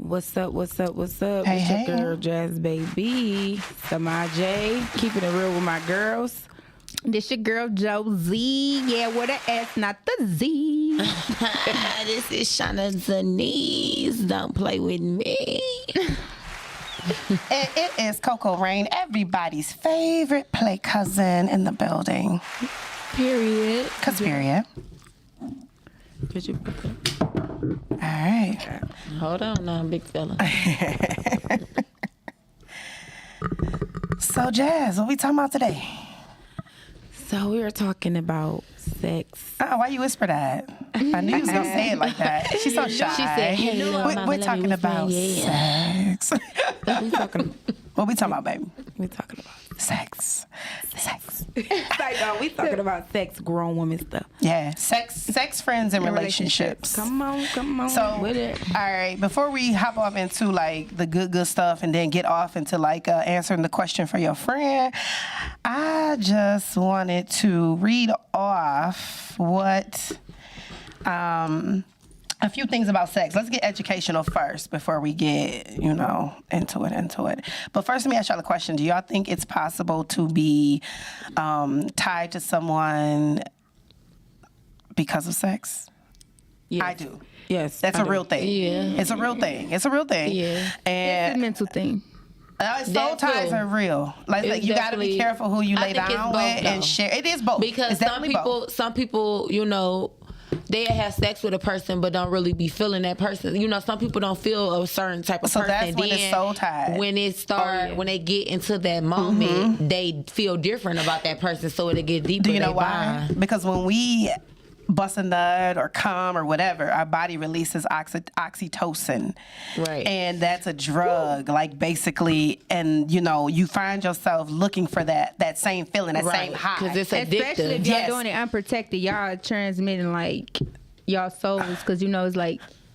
What's up? What's up? What's up? Hey, It's hey. your girl, Jazz Baby. Semaj, keeping it real with my girls. This your girl Josie. Yeah, with an S, not the Z. This is Shauna Denise. Don't play with me. And it is Coco Rain, everybody's favorite play cousin in the building. Period. Cause period. Could you put that? All right. Hold on now, big fella. So Jazz, what we talking about today? So we were talking about sex. Why you whisper that? I knew you was gonna say it like that. She's so shy. She said, "Hey, little mama, we're let me talking whisper about in your ear." sex. We talking. What we talking about, baby? We talking about Sex. Sex. like, no, we talking about sex, grown woman stuff. Yeah. Sex, friends, and relationships. Come on. So, with it. all right, before we hop off into like the good stuff and then get off into like answering the question for your friend, I just wanted to read off what a few things about sex. Let's get educational first before we get, into it. But first, let me ask y'all a question. Do y'all think it's possible to be tied to someone because of sex? Yes. I do. Yes, That's I a do. real thing. Yeah. It's a real thing. Yeah. It's a And mental thing. soul That ties too. are real. Like It's you got to be definitely- careful who you I lay think it's down both, with and though. share. It is both. Because it's some definitely both. people, they have sex with a person but don't really be feeling that person. Some people don't feel a certain type of So person. that's when it's soul tied. When it start, when they get into that moment, they feel different about that person, so it'll get deeper. Do you know they why? bond. Because when we bust a nut or come or whatever, our body releases oxytocin. Right. And that's a drug, like basically, and you find yourself looking for that same feeling, that same high. Because it's Especially addictive. if y'all Yes. doing it unprotected, y'all transmitting like y'all souls, because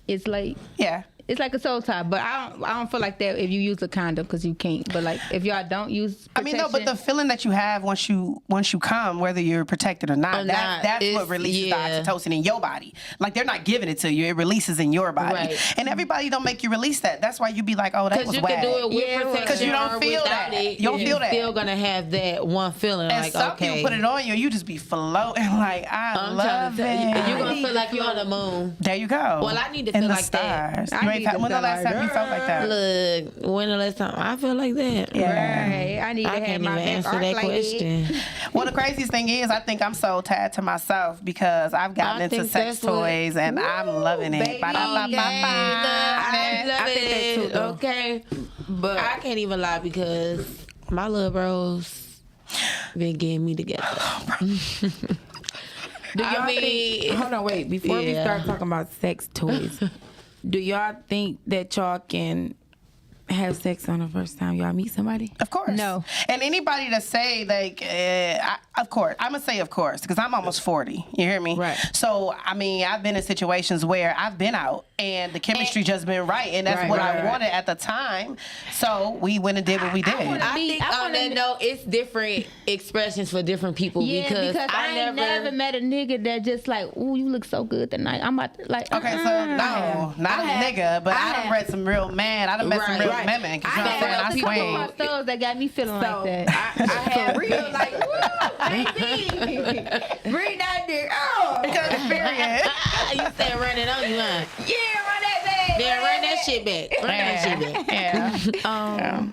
it's like yeah. it's like a soul tie. But I don't feel like that if you use a condom, because you can't. But like if y'all don't use protection, No, but the feeling that you have once you come, whether you're protected or not, that's what releases the oxytocin in your body. Like they're not giving it to you; it releases in your body. Right. And everybody don't make you release that. That's why you be like, "Oh, that was you whack." can do it with protection, because you don't or feel without that. it. You don't feel that. You're still gonna have that one feeling. And like, some okay, people put it on you, and you just be floating like, I'm love trying to it. tell you, you're gonna feel like you're on the moon. There you go. Well, I need to in feel the like that. stars. When the last time you felt like that? Look, when the last time I feel like that? Yeah. right, I need to I have can't my even back answer arched that like question. Well, the craziest thing is, I think I'm so tied to myself because I've gotten I into think sex that's what- toys and I'm loving it. baby. Ba-da-ba-ba-ba. I think that too, though. Okay, but I can't even lie because my little bros been getting me together. Do y'all think? hold on, wait. Before we start talking about sex toys, do y'all think that y'all can have sex on the first time y'all meet somebody? Of course. No. And anybody that say like, of course, I'm gonna say of course because I'm almost 40. You hear me? Right. So I've been in situations where I've been out and the chemistry just been right, and that's what I wanted at the time. So we went and did what we did. I think on that note, it's different expressions for different people. Yeah, because I ain't never met a nigga that just like, ooh, you look so good tonight. I'm about to like. Okay, so no, not a nigga, but I done read some real man. I done met some real women. 'Cause you know what I'm saying? I people swing. on stores that got me feeling like that. I have real like, woo, baby, bring that dick. Oh, Period. You said run it on you, huh? yeah, run that baby. Then run that shit back. Run that shit back. Yeah.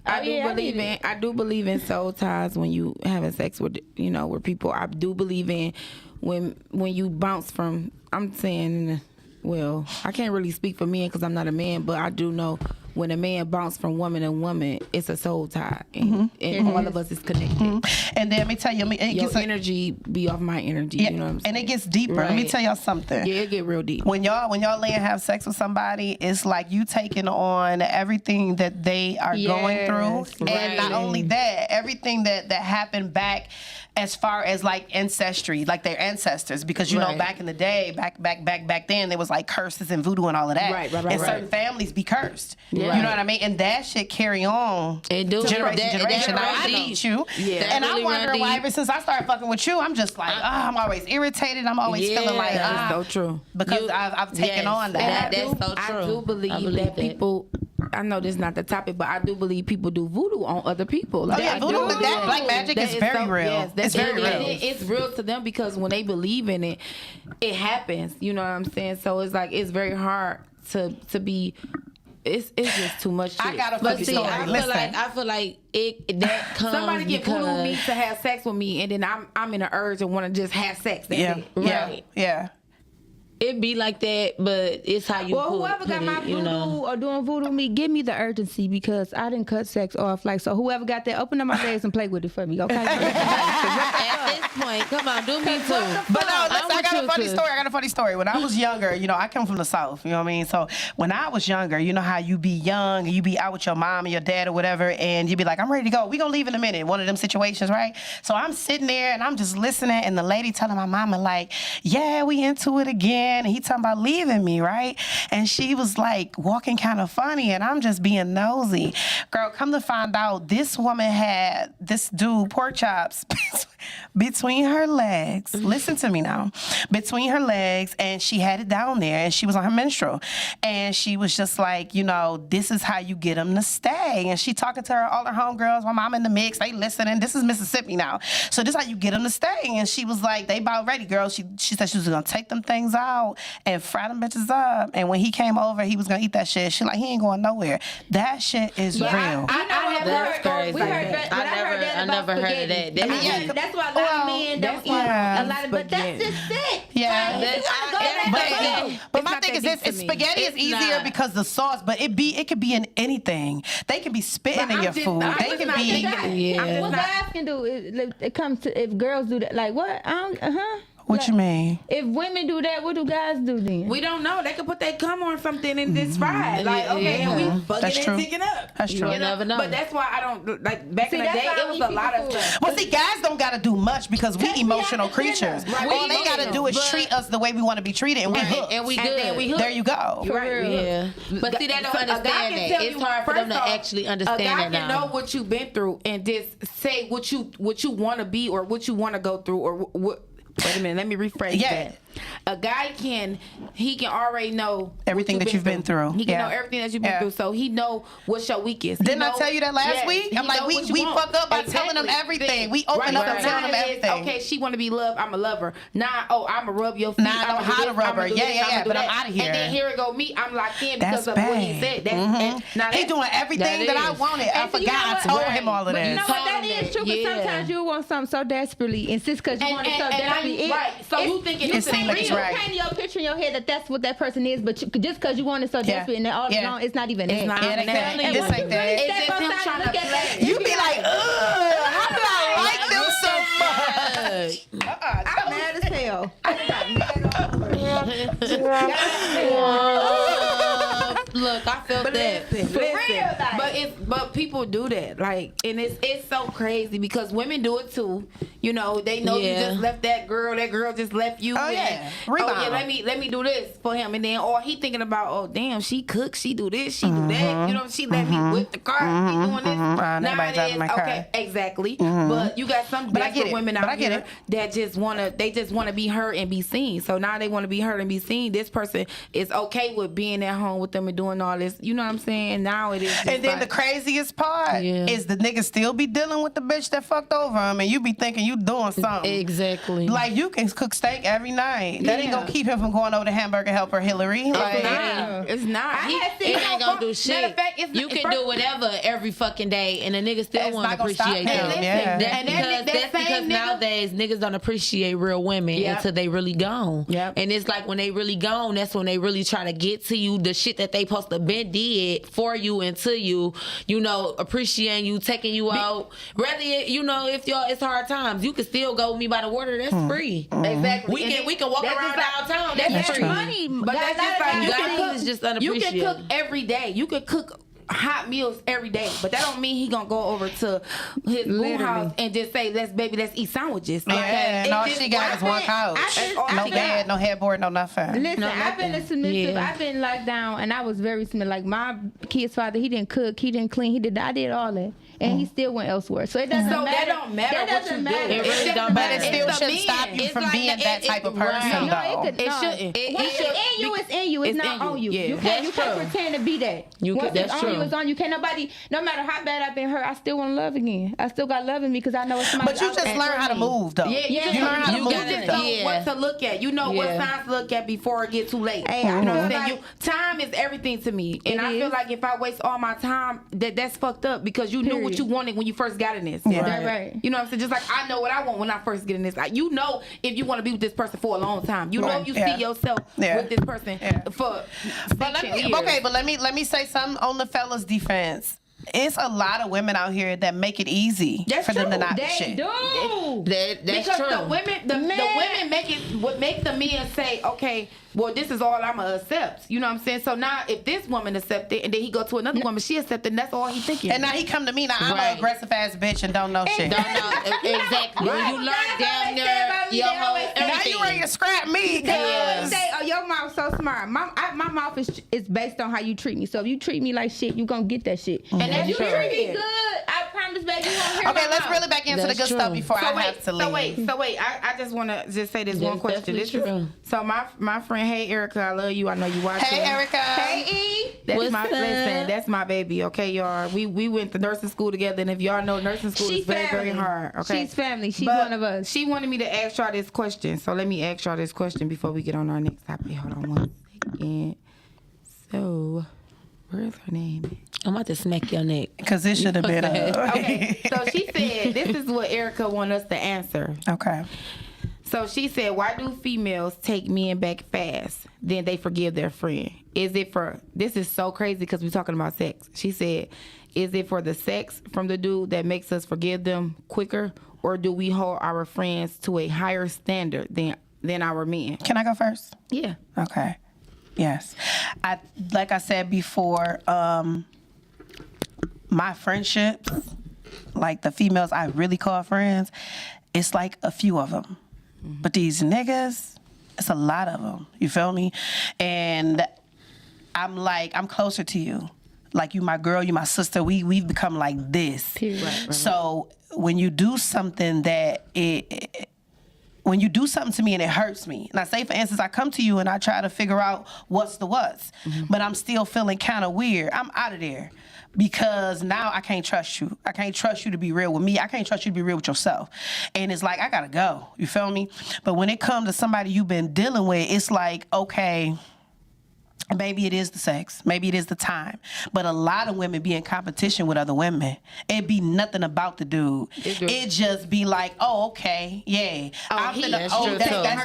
I do believe in soul ties when you having sex with with people. I do believe in when you bounce from. I'm saying, well, I can't really speak for men because I'm not a man, but I do know when a man bounce from woman to woman, it's a soul tie, and all of us is connected. And then let me tell you, Your energy be off my energy. yeah, You know what I'm saying? and it gets deeper. Let me Right. tell y'all something. Yeah, it get real deep. When y'all lay and have sex with somebody, it's like you taking on everything that they are going through, Yes, and not right. only that, everything that happened back as far as like ancestry, like their ancestors, because you know back in the day, back then, there was like curses and voodoo and all of that. Right. And certain families be cursed. You know what I mean? And that shit carry on generation. Now I teach you, and I'm wondering why ever since I started fucking with you, I'm just like, I'm always irritated. I'm always feeling like, that's so true. Because I've taken on that. That's so true. I do believe that people. I know this is not the topic, but I do believe people do voodoo on other people. Like, voodoo, that black magic is very real. Yes, it's very real. It's real to them because when they believe in it, it happens. You know what I'm saying? So it's like it's very hard to be. It's just too much shit. I got a funny story. I feel like that comes somebody get voodoo me to have sex with me, and then I'm in an urge and want to just have sex. Yeah. It be like that, but it's how you. Well, whoever got my voodoo or doing voodoo me, give me the urgency because I didn't cut sex off. Like, so whoever got that, open up my legs and play with it for me, okay? At this point, come on, do me too. But no, listen, I got a funny story. When I was younger, you know, I come from the South, you know what I mean? So when I was younger, you know how you be young and you be out with your mom and your dad or whatever, and you be like, I'm ready to go. We gonna leave in a minute. One of them situations, right? So I'm sitting there and I'm just listening, and the lady telling my mama like, yeah, we into it again. And he talking about leaving me, right? And she was like walking kind of funny, and I'm just being nosy. Girl, come to find out, this woman had this dude pork chops between her legs. Listen to me now. Between her legs, and she had it down there, and she was on her menstrual. And she was just like, you know, this is how you get them to stay. And she talking to all her homegirls, my mom in the mix, they listening. This is Mississippi now. So this is how you get them to stay. And she was like, they about ready, girl. She said she was going to take them things out and fry them bitches up. And when he came over, he was going to eat that shit. She like, he ain't going nowhere. That shit is real. I never heard of that. That's why a lot of men don't eat a lot of, but that's just sick. Yeah. But my thing is this, spaghetti is easier because the sauce, but it could be in anything. They can be spitting in your food. They can be. What guys can do, it comes to, if girls do that, like what? What you mean? If women do that, what do guys do then? We don't know. They could put their cum on something and it's fried. Like, okay, and we bugging and sticking up. That's true. You never know. But that's why I don't, like, back in the day, it was a lot of stuff. Well, see, guys don't got to do much because we emotional creatures. All they got to do is treat us the way we want to be treated, and we hook. And we good. There you go. Right. Yeah. But see, they don't understand that. It's hard for them to actually understand that now. A guy can know what you've been through and just say what you want to be or what you want to go through or what. Wait a minute, let me rephrase that. A guy he can already know everything that you've been through. He can know everything that you've been through, so he know what's your weakest. Didn't I tell you that last week? I'm like, we fuck up by telling them everything. We open up and telling them everything. Okay, she want to be loved. I'm a lover. Nah, I'm a rub your feet. Nah, I know how to rub her. Yeah, but I'm out of here. And then here it go me. I'm locked in because of what he said. He doing everything that I wanted. I forgot. I told him all of this. You know what? That is true. But sometimes you want something so desperately, and just because you want it so desperately, right? So you thinking it seems like it's right. You paint your picture in your head that that's what that person is, but just because you want it so desperate and all along, it's not even. It's not even that. This ain't that. It's just him trying to play. You be like, ugh, how do I like them so much? I'm mad as hell. Look, I felt that. Listen, but people do that, like, and it's so crazy because women do it too. You know, they know you just left that girl just left you. Let me do this for him, and then or he thinking about, oh damn, she cooks, she do this, she do that. You know, she let me whip the car, she doing this. Nowadays, okay, exactly. But you got some desperate women out here that just wanna be heard and be seen. So now they want to be heard and be seen. This person is okay with being at home with them and doing all this. You know what I'm saying? Now it is. And then the craziest part is the nigga still be dealing with the bitch that fucked over him, and you be thinking you doing something. Exactly. Like you can cook steak every night. That ain't gonna keep him from going over to Hamburger Helper Hillary. Like, it's not. It ain't gonna do shit. You can do whatever every fucking day, and a nigga still want to appreciate you. That's because nowadays niggas don't appreciate real women until they really gone. And it's like when they really gone, that's when they really try to get to you. The shit that they supposed to been did for you and to you, you know, appreciating you, taking you out. Rather, you know, if y'all it's hard times, you can still go with me by the water. That's free. Exactly. We can walk around downtown. That's free. Money, but that's just like guys is just unappreciated. You can cook every day. You can cook hot meals every day, but that don't mean he gonna go over to his boo house and just say, let's eat sandwiches. Yeah, all she got is one couch. No bed, no headboard, no nothing. Listen, I've been a submissive. I've been locked down, and I was very submissive. Like my kid's father, he didn't cook, he didn't clean, I did all that. And he still went elsewhere. So it doesn't matter. That don't matter what you do. It really don't matter. But it still shouldn't stop you from being that type of person, though. It shouldn't. It's in you. It's in you. It's not on you. You can't pretend to be that. Once it's on you, it's on you. Can't nobody, no matter how bad I've been hurt, I still want to love again. I still got love in me because I know it's somebody. But you just learn how to move, though. Yeah, you learn how to move. You just know what to look at. You know what signs to look at before it gets too late. Hey, you know what I'm saying? Time is everything to me. And I feel like if I waste all my time, that's fucked up because you knew what you wanted when you first got in this. Right. You know what I'm saying? Just like I know what I want when I first get in this. You know if you want to be with this person for a long time. You know you see yourself with this person for. But let me say something on the fellas' defense. It's a lot of women out here that make it easy for them to not shit. That's because true. the women make the men say, okay, well, this is all I'm gonna accept. You know what I'm saying? So now, if this woman accept it, and then he go to another woman, she accept it, and that's all he thinking. And now he come to me, now I'm an aggressive ass bitch and don't know shit. Don't know exactly. When you learn down there, your whole everything. Now you ready to scrap me? They say, oh, your mouth's so smart. My mouth is based on how you treat me. So if you treat me like shit, you gonna get that shit. And if you treat me good, I promise, baby, you won't hear Okay, let's really back into the good stuff before I have to leave. So wait, I just want to just say this one question. So my friend, hey Erica, I love you. I know you watching. Hey Erica. Hey E. That's my baby. Okay, y'all. We went to nursing school together, and if y'all know, nursing school is very, very hard. Okay, she's family. She's one of us. She wanted me to ask y'all this question, so let me ask y'all this question before we get on our next topic. Hold on one second. So, where's her name? I'm about to smack your neck. Because it should have been Okay, so she said, this is what Erica want us to answer. Okay. So she said, why do females take men back fast, then they forgive their friend? Is it for, this is so crazy because we're talking about sex. She said, is it for the sex from the dude that makes us forgive them quicker, or do we hold our friends to a higher standard than our men? Can I go first? Yeah. Okay. Yes. Like I said before, my friendships, like the females I really call friends, it's like a few of them. Mm-hmm. But these niggas, it's a lot of them. You feel me? And I'm closer to you. Like you my girl, you my sister. We've become like this. Right. So when you do something when you do something to me and it hurts me, and I say, for instance, I come to you and I try to figure out what's the what's, but I'm still feeling kind of weird, I'm out of there. Because now I can't trust you. I can't trust you to be real with me. I can't trust you to be real with yourself. And it's like, I gotta go. You feel me? But when it comes to somebody you've been dealing with, it's like, okay, maybe it is the sex. Maybe it is the time. But a lot of women be in competition with other women. It be nothing about the dude. It just be like, oh, okay, yeah. That's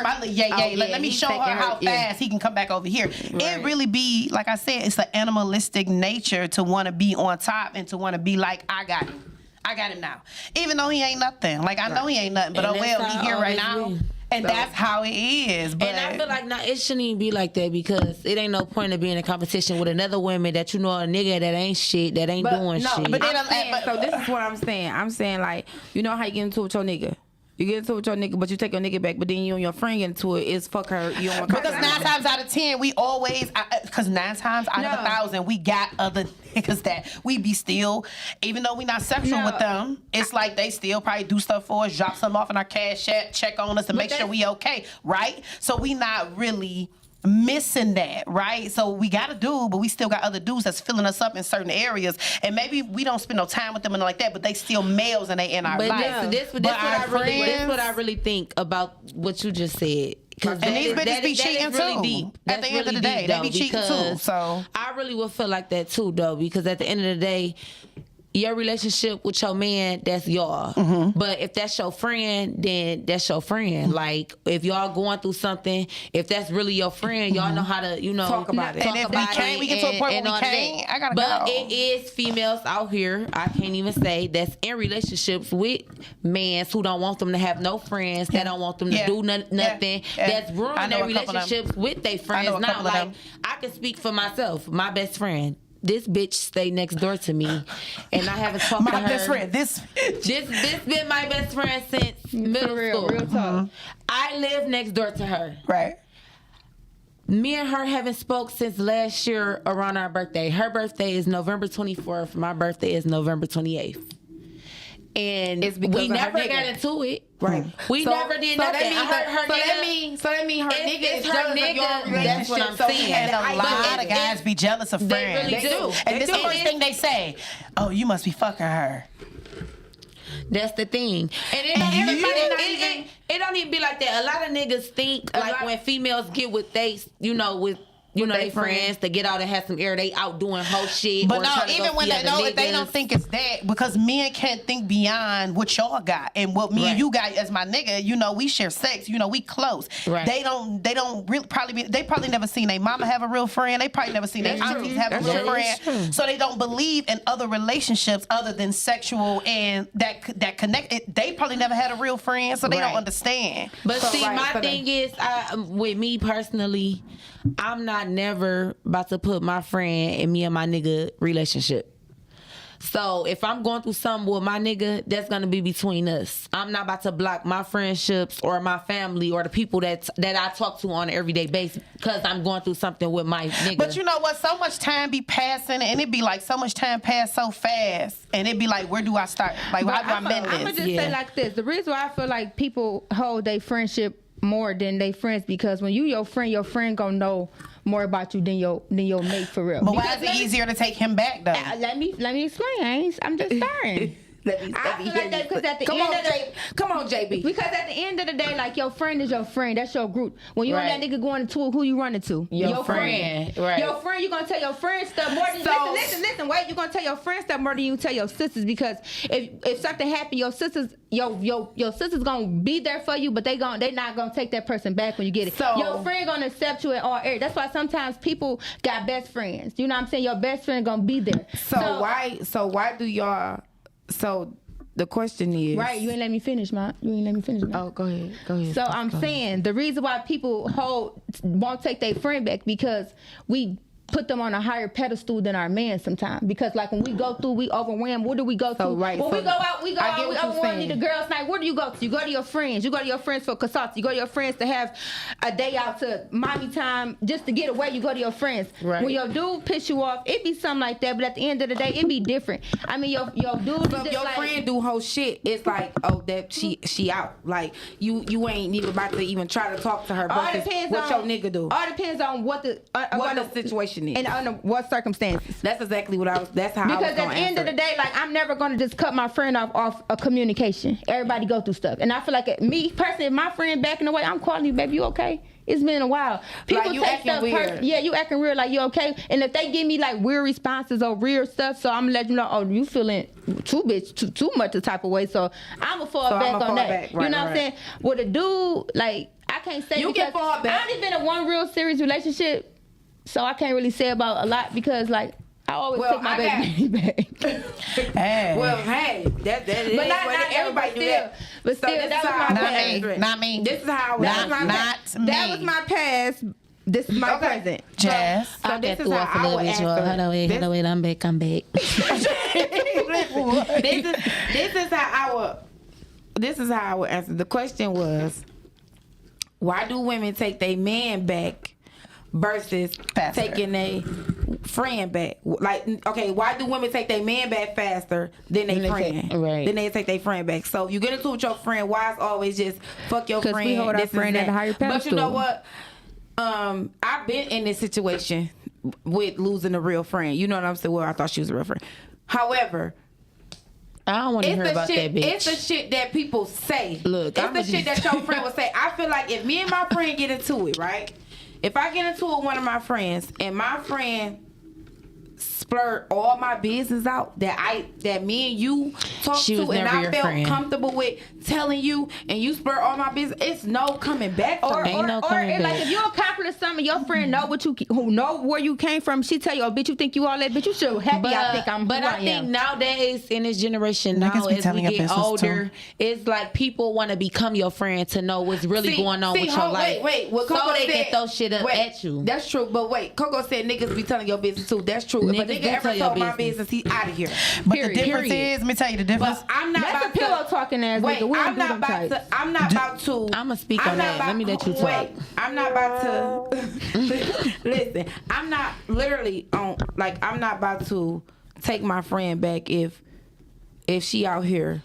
my, let me show her how fast he can come back over here. Right. It really be, like I said, it's the animalistic nature to want to be on top and to want to be like, I got him. I got him now. Even though he ain't nothing. Like, I know he ain't nothing, but oh well, he here right now. And that's how it is. But. And I feel like it shouldn't even be like that because it ain't no point of being in competition with another woman that you know a nigga that ain't shit, that ain't doing shit. But so this is what I'm saying. I'm saying, like, you know how you get into it with your nigga? You get into it with your nigga, but you take your nigga back, but then you and your friend get into it, it's fuck her. You don't want because 9 times out of 10, we always, because 9 times out of 1,000, we got other niggas that we be still, even though we not sexual with them, it's like they still probably do stuff for us, drop something off in our cash app, check on us to make sure we okay, right? So we not really missing that, right? So we got a dude, but we still got other dudes that's filling us up in certain areas, and maybe we don't spend no time with them and like that, but they still males and they in our life. This what I really think about what you just said. And these bitches be cheating too. Deep. At the end of the day, they be cheating too. So I really would feel like that too, though, because at the end of the day, your relationship with your man, that's y'all. Mm-hmm. But if that's your friend, then that's your friend. Mm-hmm. Like, if y'all going through something, if that's really your friend, y'all know how to, talk about it. And if we get to a point where we can't, I gotta go. But it is females out here, I can't even say, that's in relationships with mans who don't want them to have no friends, that don't want them to do nothing, that's ruining their relationships with their friends. Now, like, I can speak for myself. My best friend, this bitch stay next door to me, and I haven't talked to her. My best friend. This been my best friend since middle school. Real talk. I live next door to her. Right. Me and her haven't spoke since last year around our birthday. Her birthday is November 24th. My birthday is November 28th. And we never got into it. Right. We never did nothing. So that means her nigga is her jealous of your relationship. That's what I'm saying. And a lot of guys be jealous of friends. They really do. And this is the first thing they say. Oh, you must be fucking her. That's the thing. And it don't even be like that. A lot of niggas think like when females get with they friends to get out and have some air, they out doing whole shit. But no, even when they know it, they don't think it's that, because men can't think beyond what y'all got and what me and you got as my nigga. You know, we share sex. You know, we close. Right. They don't really they probably never seen their mama have a real friend. They probably never seen their aunties have a real friend. So they don't believe in other relationships other than sexual and that connect. They probably never had a real friend, so they don't understand. But my thing is, with me personally, I'm not never about to put my friend and me and my nigga relationship. So if I'm going through something with my nigga, that's gonna be between us. I'm not about to block my friendships or my family or the people that I talk to on an everyday basis because I'm going through something with my nigga. But you know what? So much time be passing, and it be like so much time pass so fast, and it be like, where do I start? Like, how do I mend this? I'm gonna just say like this: the reason why I feel like people hold their friendship more than they friends, because when your friend gonna know more about you than your mate for real. But why is it easier to take him back though? Let me explain. I'm just starting. I feel like that because at the end of the day, come on, JB. Because at the end of the day, like, your friend is your friend. That's your group. When you and that nigga going to tour, who you running to? Your friend. Right. Your friend, you gonna tell your friend stuff more than listen. Wait, you gonna tell your friend stuff more than you tell your sisters, because if something happen, your sisters gonna be there for you, but they not gonna take that person back when you get it. So your friend gonna accept you in all areas. That's why sometimes people got best friends. You know what I'm saying? Your best friend gonna be there. So why do y'all? So the question is, right? You ain't let me finish, man. Oh, go ahead. So I'm saying the reason why people won't take their friend back, because we put them on a higher pedestal than our man sometimes. Because like when we go through, we overwhelm. Where do we go to? When we go out, we overwhelm. Need the girls' night. Where do you go to? You go to your friends. You go to your friends for consults. You go to your friends to have a day out to mommy time just to get away. You go to your friends. Right. When your dude piss you off, it be something like that. But at the end of the day, it be different. I mean, your dude. So your friend do whole shit. It's like, oh, that she out. Like you ain't even about to even try to talk to her. All depends what on your nigga do. All depends on what the situation is and under what circumstances. That's exactly what I was. That's how. Because I was at the end of the day, like, I'm never gonna just cut my friend off a communication. Everybody go through stuff, and I feel like me personally, if my friend backing away, I'm calling you, baby, you okay? It's been a while. People like you take acting stuff weird. Yeah, you acting weird, like you okay. And if they give me like weird responses or weird stuff, so I'm gonna let them know, oh, you feeling too much the type of way. So I'm gonna fall back on that. Right, you know what I'm saying? With a dude, like, I can't say you can fall back. I only been in one real serious relationship, so I can't really say about a lot, because like I always take my baby back. Hey. Well, hey, that is but not everybody do that. But still, that was my past. Not me. This is how that was my past. This is my present. Jazz. So this is how I would answer. Hold on, wait, I'm back. This is how I would answer. The question was, why do women take their man back versus taking a friend back? Like, okay, why do women take their man back faster than their friend? Right. Then they take their friend back. So you get into it with your friend, why it's always just fuck your friend? Because we hold our friend at a higher pedestal. But you know what? I've been in this situation with losing a real friend. You know what I'm saying? Well, I thought she was a real friend. However, I don't want to hear about that bitch. It's the shit that people say. Look, it's the shit that your friend would say. I feel like if me and my friend get into it, right? If I get into it with one of my friends and my friend splurge all my business out that me and you talked to and I felt comfortable with telling you, and you splurge all my business, it's no coming back from Or like if you accomplish some of your friends know who know where you came from, she tell you, oh, bitch, you think you all that, bitch, you should happy. I think I'm. But I think nowadays in this generation, as we get older, it's like people want to become your friend to know what's really going on with your life. Wait. So they can throw shit up at you. That's true. But wait, Coco said niggas be telling your business too. That's true. If a nigga ever told my business, he's out of here. But the difference is, let me tell you the difference. But I'm not that's about a pillow talking ass nigga. We I'm not about to. I'm gonna speak on that. Let me let you talk. Wait, I'm not about to. Listen, I'm not literally on. Like, I'm not about to take my friend back if she out here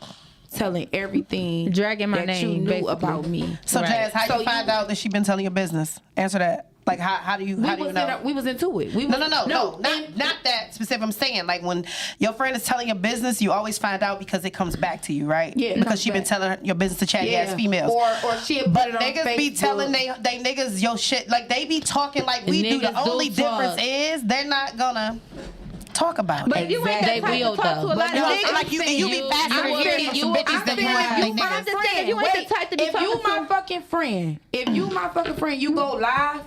telling everything, dragging my that name you knew basically. about me. So Jazz, how you find out that she been telling your business? Answer that. Like how do you know? We was into it. No, not that specific. I'm saying like when your friend is telling your business, you always find out because it comes back to you, right? Yeah. Because she been telling your business to chatty ass females. Or she. But niggas be telling they niggas your shit. Like they be talking like we do. The only difference is they're not gonna talk about it. But you ain't that type to talk to a lot of niggas. Like you be faster to hear from some bitches than you have they niggas. You ain't the type to be talking to. If you my fucking friend, you go live.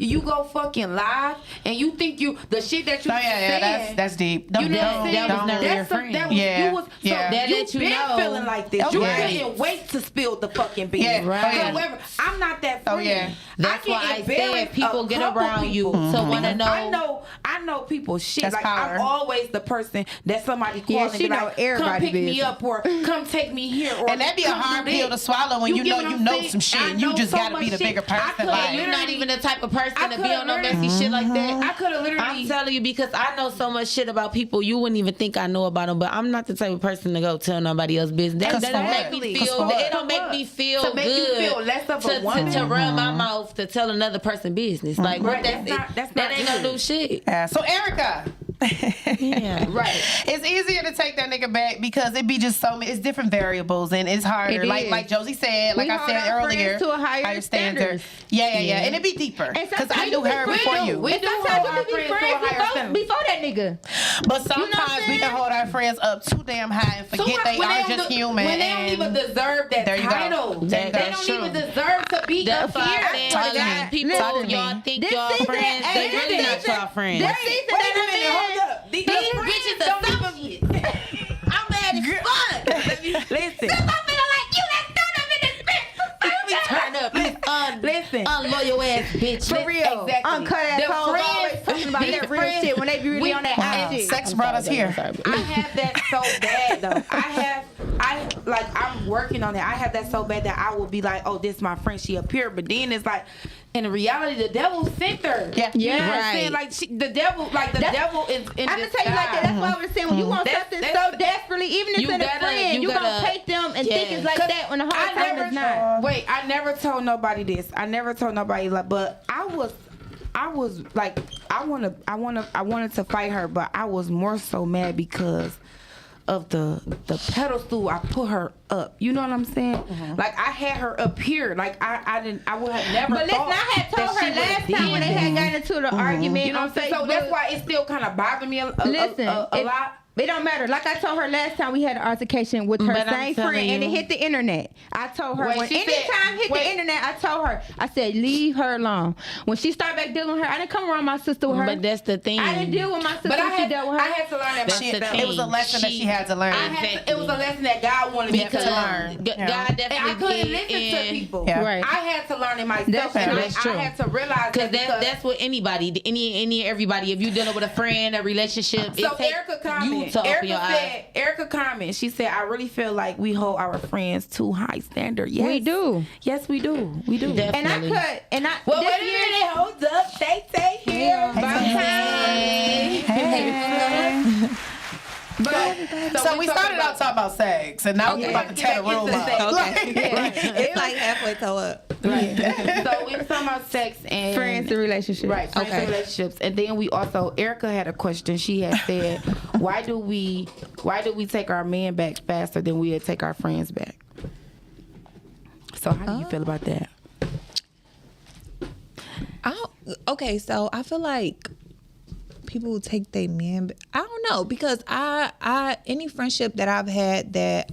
You go fucking live and you think the shit that you saying. That's deep. You know what I'm saying? That was never your friend. That let you know. Feeling like this. You couldn't wait to spill the fucking beans. Yeah, right. However, I'm not that friend. Oh yeah. That's why I said people get around you to want to know. I know people shit. That's like power. I'm always the person that somebody calls and be like, come pick me up or come take me here. Or and that'd be a hard pill to swallow when you know some shit and you just gotta be the bigger person. Like you're not even the type of person to be on no messy shit like that. I could have literally. I'm telling you because I know so much shit about people you wouldn't even think I know about them. But I'm not the type of person to go tell nobody else's business. That don't make me feel. It don't make me feel to make good. You feel less of a woman. To run my mouth to tell another person business. Like that ain't gonna do shit. Yeah. So Erica. Yeah. Right. It's easier to take that nigga back because it be just so many. It's different variables and it's harder. Like Josie said, like I said earlier, to a higher standard. Yeah, and it be deeper because I knew her before you. We do hold our friends to a higher standard before that nigga. But sometimes we can hold our friends up too damn high and forget they are just human. When they don't even deserve that title. They don't even deserve to be up here. People, y'all think y'all friends, they really not y'all friends. These bitches are associates. I'm mad as fuck. Listen. Since I'm feeling like you, let's turn up in this bitch. Let me turn up. Listen. Unloyal ass bitch. For real. Exactly. Uncut ass hoes always talking about that real shit when they be really on that out shit. Sex brought us here. I have that so bad though. I'm working on it. I have that so bad that I will be like, oh, this is my friend. She appeared. But then it's like, in reality, the devil sent her. Yeah, you know what I'm saying? Like the devil is in I'm gonna tell you like that. That's why I was saying when you want something so desperately, even if it's a friend, you gonna take them and think it's like that when the whole time is not. Wait, I never told nobody this. I never told nobody like, but I was like, I wanted to fight her, but I was more so mad because of the pedestal I put her up. You know what I'm saying? Mm-hmm. Like I had her up here. Like I would have never. But listen, I had told her last time when they had gotten into the argument. You know what I'm saying? So that's why it still kind of bothered me a lot. It don't matter. Like I told her last time we had an altercation with her same friend and it hit the internet. I told her when anytime hit the internet, I told her, I said, leave her alone. When she started back dealing with her, I didn't come around my sister with her. But that's the thing. I didn't deal with my sister when she dealt with her. I had to learn that myself. It was a lesson that she had to learn. It was a lesson that God wanted me to learn. God definitely and I couldn't listen to people. Yeah. Right. I had to learn it myself. That's true. I had to realize because that's what anybody, everybody, if you're dealing with a friend, a relationship, so Erica commented. Erica comment. She said, "I really feel like we hold our friends too high standard." Yes, we do. Yes, we do. We do. Definitely. Well, wait a minute. Hold up. Stay here. So we started out talking about sex, and now we're about to tear the room up. It's like halfway toe up. Right. So we were talking about sex and friends and relationships. Right, friends and relationships. And then we also, Erica had a question. She had said, why do we take our men back faster than we take our friends back? So how do you feel about that? So I feel like people will take their men. I don't know, because I any friendship that I've had that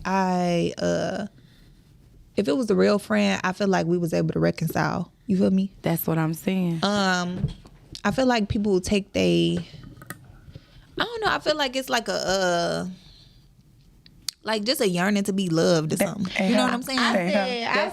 if it was a real friend, I feel like we was able to reconcile You feel me? That's what I'm saying. I feel like people take I don't know. I feel like it's like like just a yearning to be loved or something. You know what I'm saying? I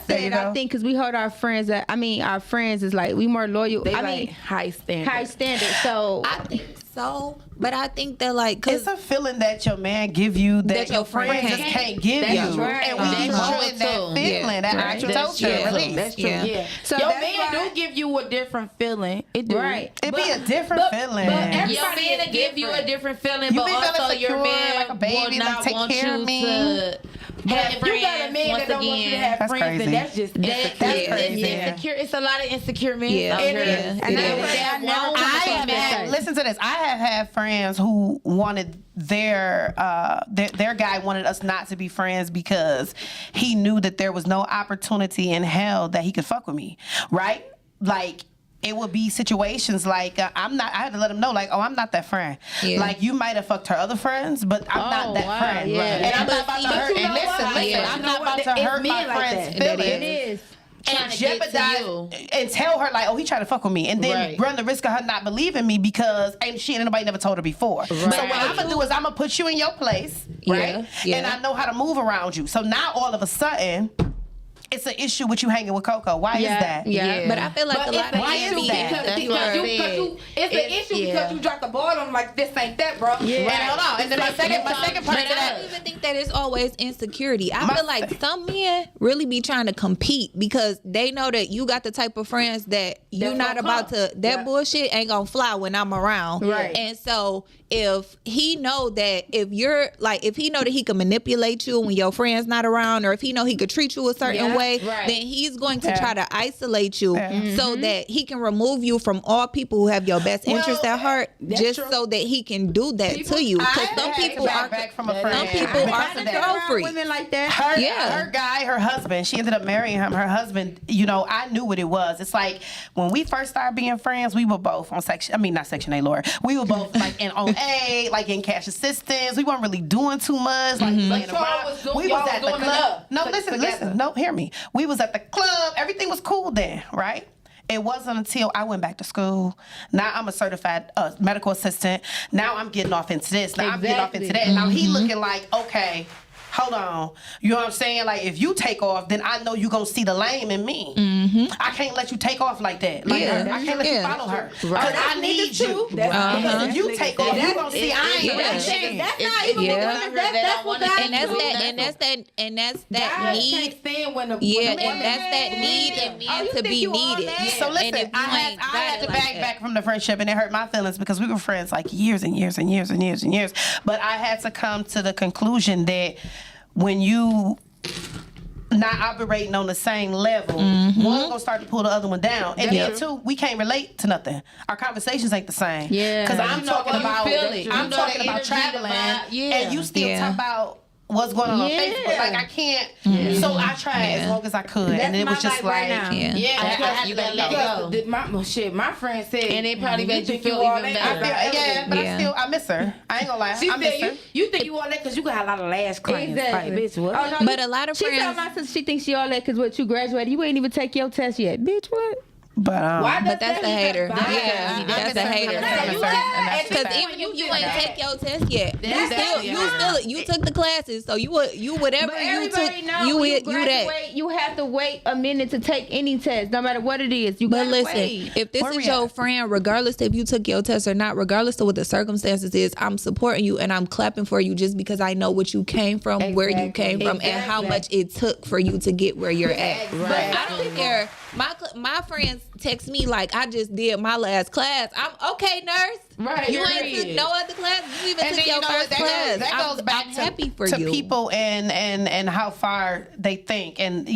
think because we heard our friends our friends is like we more loyal. They high standard. High standard. So I think so, but I think that like it's a feeling that your man give you that your friend just can't give you, right. and we keep growing that feeling, that actual total release. That's true. Yeah. So your man do give you a different feeling. It do. Right. It be a different feeling. But your man give you a different feeling, but also your man like a baby, will not take want care of you me. to. But if you got a man that don't want you to have friends, then that's just insecure. It's a lot of insecure men out here. Listen to this. I have had friends who wanted their guy wanted us not to be friends because he knew that there was no opportunity in hell that he could fuck with me, right? Like, it would be situations like I had to let him know, like, oh, I'm not that friend. Yeah. Like, you might have fucked her other friends, but I'm not that friend. Yeah. And I'm not about to hurt. And listen, I'm not about to hurt my friend's feelings. It is. And jeopardize and tell her like, oh, he tried to fuck with me, and then run the risk of her not believing me because nobody never told her before. Right. So what I'm gonna do is I'm gonna put you in your place, right? Yeah. And I know how to move around you. So now all of a sudden, it's an issue with you hanging with Coco. Why is that? Yeah. But I feel like a lot of why is that? It's an issue because you dropped the ball on like this ain't that, bro. Yeah. And hold on. And then my second part to that. I don't even think that it's always insecurity. I feel like some men really be trying to compete because they know that you got the type of friends that you're not about to. That bullshit ain't gonna fly when I'm around. Right. And so if he know that if he know that he can manipulate you when your friend's not around, or if he know he could treat you a certain way, then he's going to try to isolate you so that he can remove you from all people who have your best interest at heart, just so that he can do that to you. Because some people are control freaks. Women like that. Her guy, her husband, she ended up marrying him. Her husband, I knew what it was. It's like when we first started being friends, we were both on not Section 8, Lord. We were both like on A, like in cash assistance. We weren't really doing too much, like playing around. We was at the club. No, listen. No, hear me. We was at the club. Everything was cool then, right? It wasn't until I went back to school. Now I'm a certified medical assistant. Now I'm getting off into this. Now I'm getting off into that. And now he looking like, okay, hold on. You know what I'm saying? Like, if you take off, then I know you're going to see the lame in me. I can't let you take off like that. Like, I can't let you follow her. Because I need you. Because if you take off, you're going to see I ain't reaching. That's not even that's what God and that's that need. Can't stand when the and that's that need and men to be needed. So listen, I had to back from the friendship, and it hurt my feelings because we were friends like years and years and years and years and years. But I had to come to the conclusion that when you not operating on the same level, one gonna start to pull the other one down, and then two, we can't relate to nothing. Our conversations ain't the same. Yeah, because I'm talking about traveling, and you still talk about what's going on Facebook. Like, I can't. So I tried as long as I could, and it was just like, you gotta let it go. My friend said, and it probably made you feel even better. But I miss her. I ain't gonna lie. She said, you think you all that because you got a lot of lash claims. Exactly. Bitch, what? But a lot of friends. She told my sister she thinks she all that because what, you graduated, you ain't even take your test yet, bitch. What? But that's the hater. That's the hater. Because even you ain't take your test yet. You took the classes, so you whatever you took, you have to wait a minute to take any test, no matter what it is. But listen, if this is your friend, regardless if you took your test or not, regardless of what the circumstances is, I'm supporting you and I'm clapping for you just because I know what you came from, where you came from, and how much it took for you to get where you're at. But I don't care. My friends text me like, I just did my last class. I'm okay, nurse. Right. You ain't took no other class. You even took your first class. That goes back to people and how far they think. And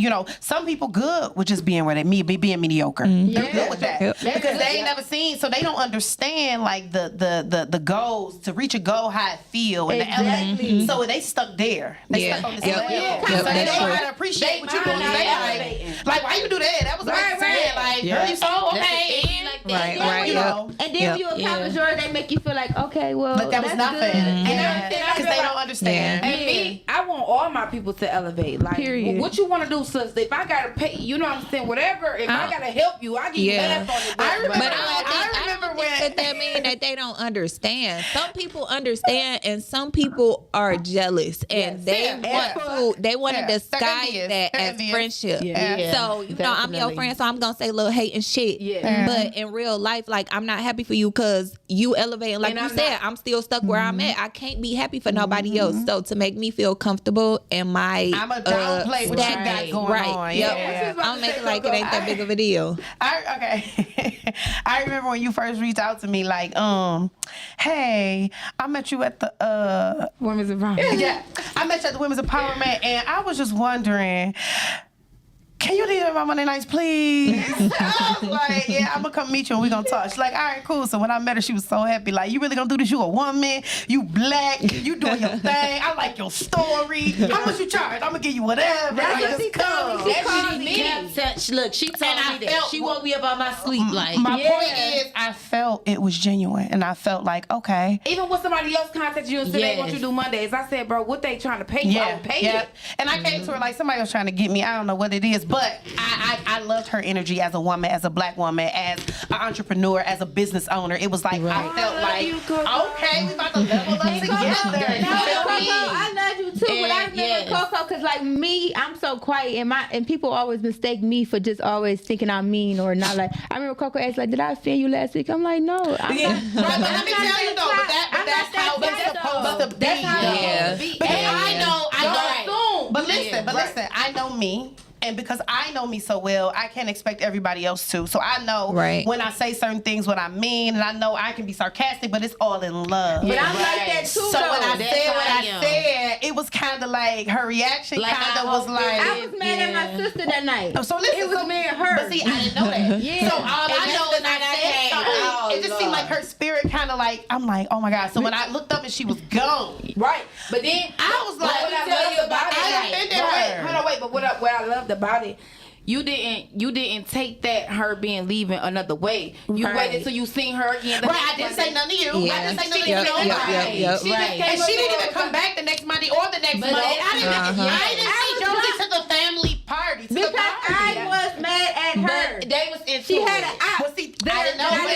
some people good with just being where they being mediocre. They're good with that because they ain't never seen, so they don't understand like the goals to reach a goal, how it feel and the element. So they stuck there. They stuck on this level. So they don't know how to appreciate what you're doing. Like, why you do that? That was right. Like, girl, you so okay. Right. You know. And then when you accomplish yours, they make you feel like, okay, well, But that was nothing. Because they don't understand. And me, I want all my people to elevate. Like, period. What you want to do, sister? If I gotta pay, you know what I'm saying? Whatever. If I gotta help you, I give you half on it. I remember. But I remember when that mean that they don't understand. Some people understand, and some people are jealous, and they want to disguise that as friendship. So you know, I'm your friend, so I'm gonna say little hate and shit. But in real life, like, I'm not happy for you because you elevating. Like you said, I'm still stuck where I'm at. I can't be happy for nobody else. So to make me feel comfortable in my I'm a downplay what you got going on. Yep. I'll make it like it ain't that big of a deal. I remember when you first reached out to me, like, hey, I met you at the Women's Empowerment. Yeah, I met you at the Women's Empowerment, and I was just wondering, can you leave my Monday nights, please? I was like, yeah, I'm gonna come meet you and we gonna talk. She's like, all right, cool. So when I met her, she was so happy. Like, you really gonna do this? You a woman? You black? You doing your thing? I like your story. How much you charge? I'm gonna give you whatever. That's what come. Look, she told me that. She woke me up out my sleep. Like, my point is, I felt it was genuine, and I felt like, okay. Even when somebody else contacted you and said they want you to do Mondays, I said, bro, what they trying to pay you? I would pay it. And I came to her like somebody was trying to get me. I don't know what it is. But I loved her energy as a woman, as a black woman, as an entrepreneur, as a business owner. It was like, I felt like, okay, we about to level up together. I love you too, but I remember Coco, because like me, I'm so quiet, and people always mistake me for just always thinking I'm mean or not. Like, I remember Coco asked, like, did I offend you last week? I'm like, no. I'm not, but let me tell you though, that's how it's supposed to be. And I know. But listen, I know me. And because I know me so well, I can't expect everybody else to. So I know when I say certain things, what I mean, and I know I can be sarcastic, but it's all in love. But I'm like that too. So when I said what I said, it was kind of like her reaction kind of was like. I was mad at my sister that night. So listen, it was me and her. But see, I didn't know that. So all I know is I said something. It just seemed like her spirit kind of like, I'm like, oh my God. So when I looked up and she was gone. Right. But then I was like, what I love about it, I offended her. Hold on, wait. But what I loved about it, you didn't take that her being leaving another way. You waited till you seen her again. I didn't say nothing to you. I didn't say nothing to you. And she didn't even come back the next Monday or the next Monday. I didn't see Josie to the family party. Because I was mad at her. But they was into She had an out. Well, see, I didn't know that.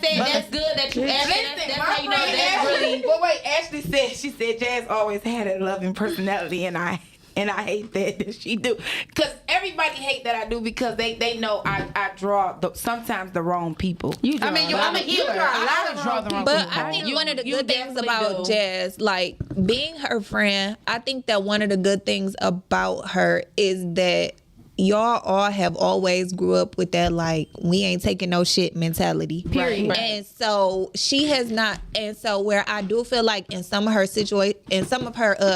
That's good that you asked. That's how you know that's really. But wait, Ashley said, she said Jazz always had a loving personality, and I hate that she do, because everybody hate that I do, because they know I draw sometimes the wrong people. I'm a healer. I draw the wrong people. But I think one of the good things about Jazz, like being her friend, I think that one of the good things about her is that y'all all have always grew up with that, like, we ain't taking no shit mentality. Period. Right. And so she has not, and so where I do feel like in some of her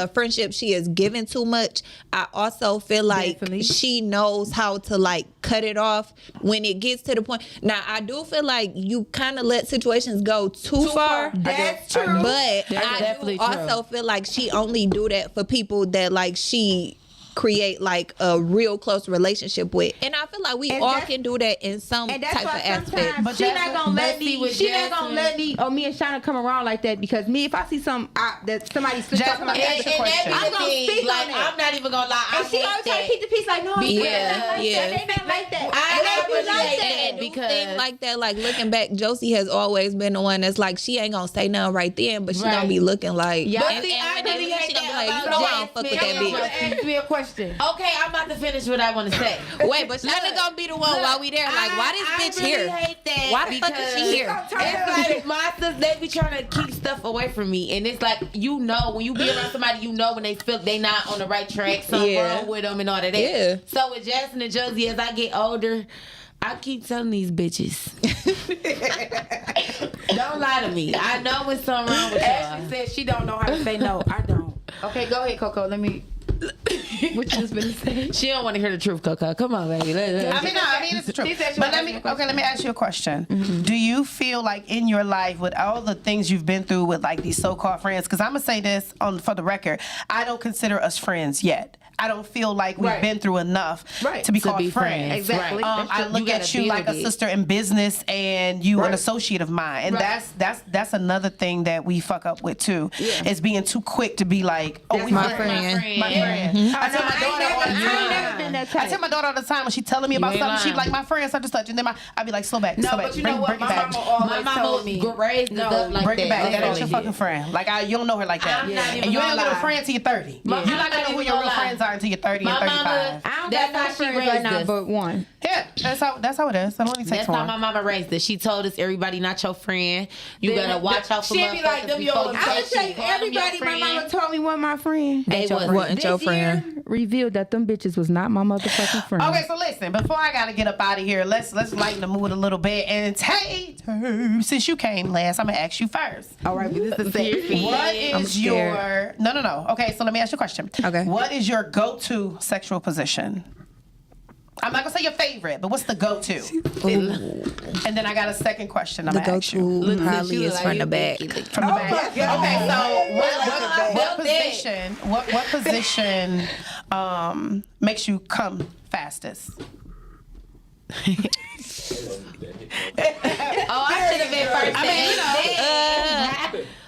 friendships she is giving too much, I also feel like she knows how to like cut it off when it gets to the point. Now I do feel like you kind of let situations go too far. That's true. But I do also feel like she only do that for people that like she create like a real close relationship with, and I feel like we all can do that in some type of aspect. But she's not gonna let me. She's not gonna let me or me and Shauna come around like that, because me, if I see some that somebody talking about, I'm gonna speak like, on it. I'm not even gonna lie. And she always try to keep the peace. Like, no, they not like that. I appreciate that, because things like that. Like looking back, Josie has always been the one that's like, she ain't gonna say nothing right then, but she gonna be looking like, yeah. And I really hate that. You know I don't fuck with that bitch. Ask me a question. Okay, I'm about to finish what I want to say. Wait, but Shana gonna be the one while we there. Like, why this bitch here? I hate that. Why the fuck is she here? It's like my sisters, they be trying to keep stuff away from me, and it's like, you know, when you be around somebody, you know when they feel they not on the right track, something wrong with them and all of that. Yeah. So with Jackson and Josie, as I get older, I keep telling these bitches, don't lie to me. I know when something wrong with y'all. Ashley said she don't know how to say no. I don't. Okay, go ahead, Coco. Let me. What you just been saying? She don't want to hear the truth, Coco. Come on, baby. I mean, it's the truth. But let me ask you a question. Mm-hmm. Do you feel like in your life, with all the things you've been through with like these so-called friends, because I'm gonna say this for the record, I don't consider us friends yet. I don't feel like we've been through enough to be called friends. Exactly. I look at you like a sister in business, and you an associate of mine, and that's another thing that we fuck up with too. Is being too quick to be like, oh, we my friend. friend. My friend. I tell my daughter all the time. I tell my daughter all the time when she's telling me about something, she's like, my friend such and such, and then I be like, slow back, slow back. But you know what? My mama always told me, raised up like break it back. that. That ain't your fucking friend. Like you don't know her like that, and you ain't gonna get a friend till you're 30. You're not gonna know who your real friends are until you're 30 and 35. I don't got no friends right now but one. Yeah, that's how it is. It only takes That's one. how my mama raised us. She told us everybody not your friend. You gotta watch out for She'd be like, them before your you I say would shit. say everybody my mama told me wasn't my friend. They wasn't your friend. Year revealed that them bitches was not my motherfucking friend. Okay, so listen, before I gotta get up out of here, let's lighten the mood a little bit. And Tater, since you came last, I'm gonna ask you first. All right, but this is sexy. What is your no? Okay, so let me ask you a question. Okay. What is your go-to sexual position? I'm not gonna say your favorite, but what's the go-to? And then I got a second question. I'm The gonna ask you. go-to probably is from the back. From the back. Okay, so what position makes you come fastest? I should have been first.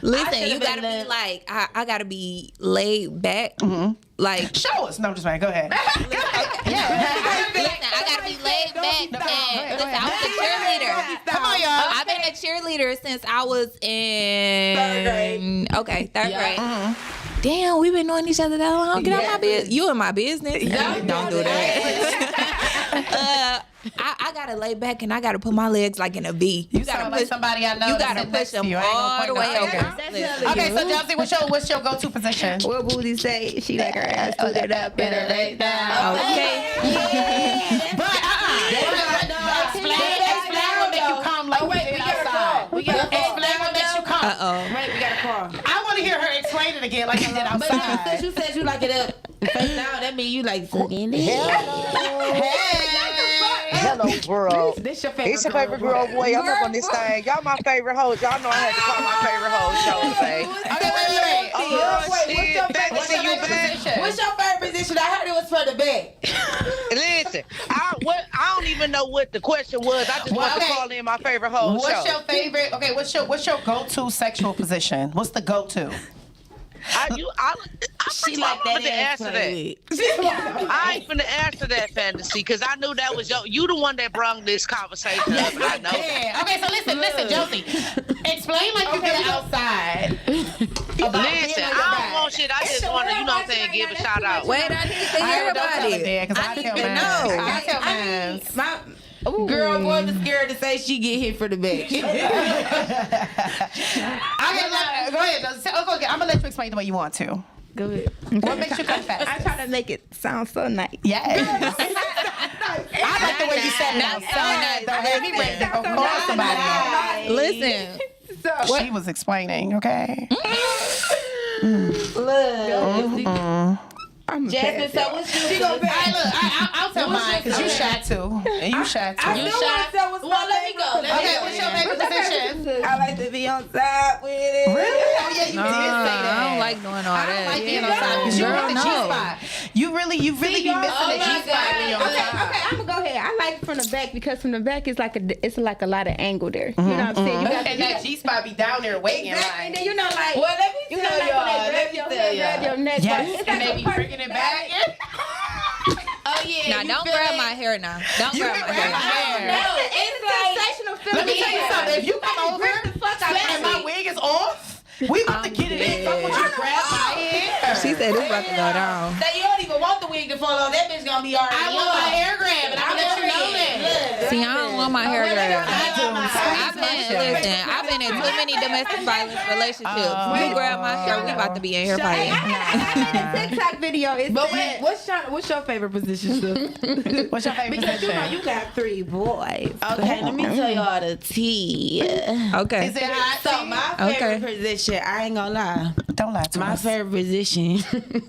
Listen, you gotta be like, I gotta be laid back. Like, show us. No, I'm just right. Go ahead. listen, I gotta be laid back. And listen, I was a cheerleader. Come on, y'all. I've been a cheerleader since I was in third grade. Damn, we've been knowing each other that long. Get out my business. You in my business. Don't do that. I gotta lay back and I gotta put my legs like in a V. You gotta push somebody I know. You gotta push them all the way over. Okay, so Chelsea, what's your go-to position? What Booty say? She like her ass put it up and her leg down. Okay. But explain what make you come like we did outside. We got Explain what makes you come. Wait, we got a call. I want to hear her explain it again like you did But outside. since you said you like it up face down, that means you like sucking it. Hello, world. This your favorite It's your favorite girl, boy. I'm up on this thing. Y'all my favorite hoes. Y'all know I had to call my favorite hoes show today. Okay, wait. What's your favorite position? I heard it was for the bed. Listen, I don't even know what the question was. I just want to call in my favorite hoes show. What's your favorite? Okay, what's your go-to sexual position? What's the go-to? I She like that ass answer that. I ain't finna answer that fantasy because I knew that was you the one that brought this conversation up. I know. Yeah. Okay, so listen, Josie. Explain like you did outside. Listen, I don't want shit. I just want to, you know what I'm saying, give a shout out. Wait, I need to hear about it. I need to know. I tell mine. My girl wasn't scared to say she get hit for the back. Go ahead. I'm gonna let you explain the way you want to. Go ahead. What makes you come fast? I try to make it sound so nice. Yes. I like the way you said it outside. Don't have me ready to go call somebody. Listen. She was explaining, okay? Jasmine, so what's your... She gonna be... I'll tell mine, because you shy too. And you shy too. You shy? Well, let me go. Okay, what's your favorite position? I like to be on side with it. Really? Oh, yeah, you did say that. I don't like doing all that. I don't like being on side because you want the G-spot. You really be missing the G-spot when you're on side. Okay, I'm gonna go ahead. I like from the back because from the back it's like a lot of angle there. You know what I'm saying? You got And that G-spot be down there waiting. and then you know like Well, let me tell y'all. Let me tell y'all. your neck. Yes, It's and like they a be bringing it back. Oh, yeah. Now, don't grab my hair now. Don't grab my hair. No, it's sensational feeling. Let me tell you something. If you come over and my wig is off, we about to get it in. So I want you to grab my hair. She said it's about to go down. Now, you don't even want the wig to fall on. That bitch gonna be already I want my hair grabbed, and I'm gonna let you know that. See, I don't want my hair grabbed. I've been in too many domestic violence relationships. You grab my hair, we about to be in here fighting. I made a TikTok video. But wait, what's your favorite position, sis? What's your favorite Because you know position? you got 3 boys. Okay, let me tell y'all the tea. Okay. Is it hot? So my favorite position, I ain't gonna lie. Don't lie to My us. favorite position.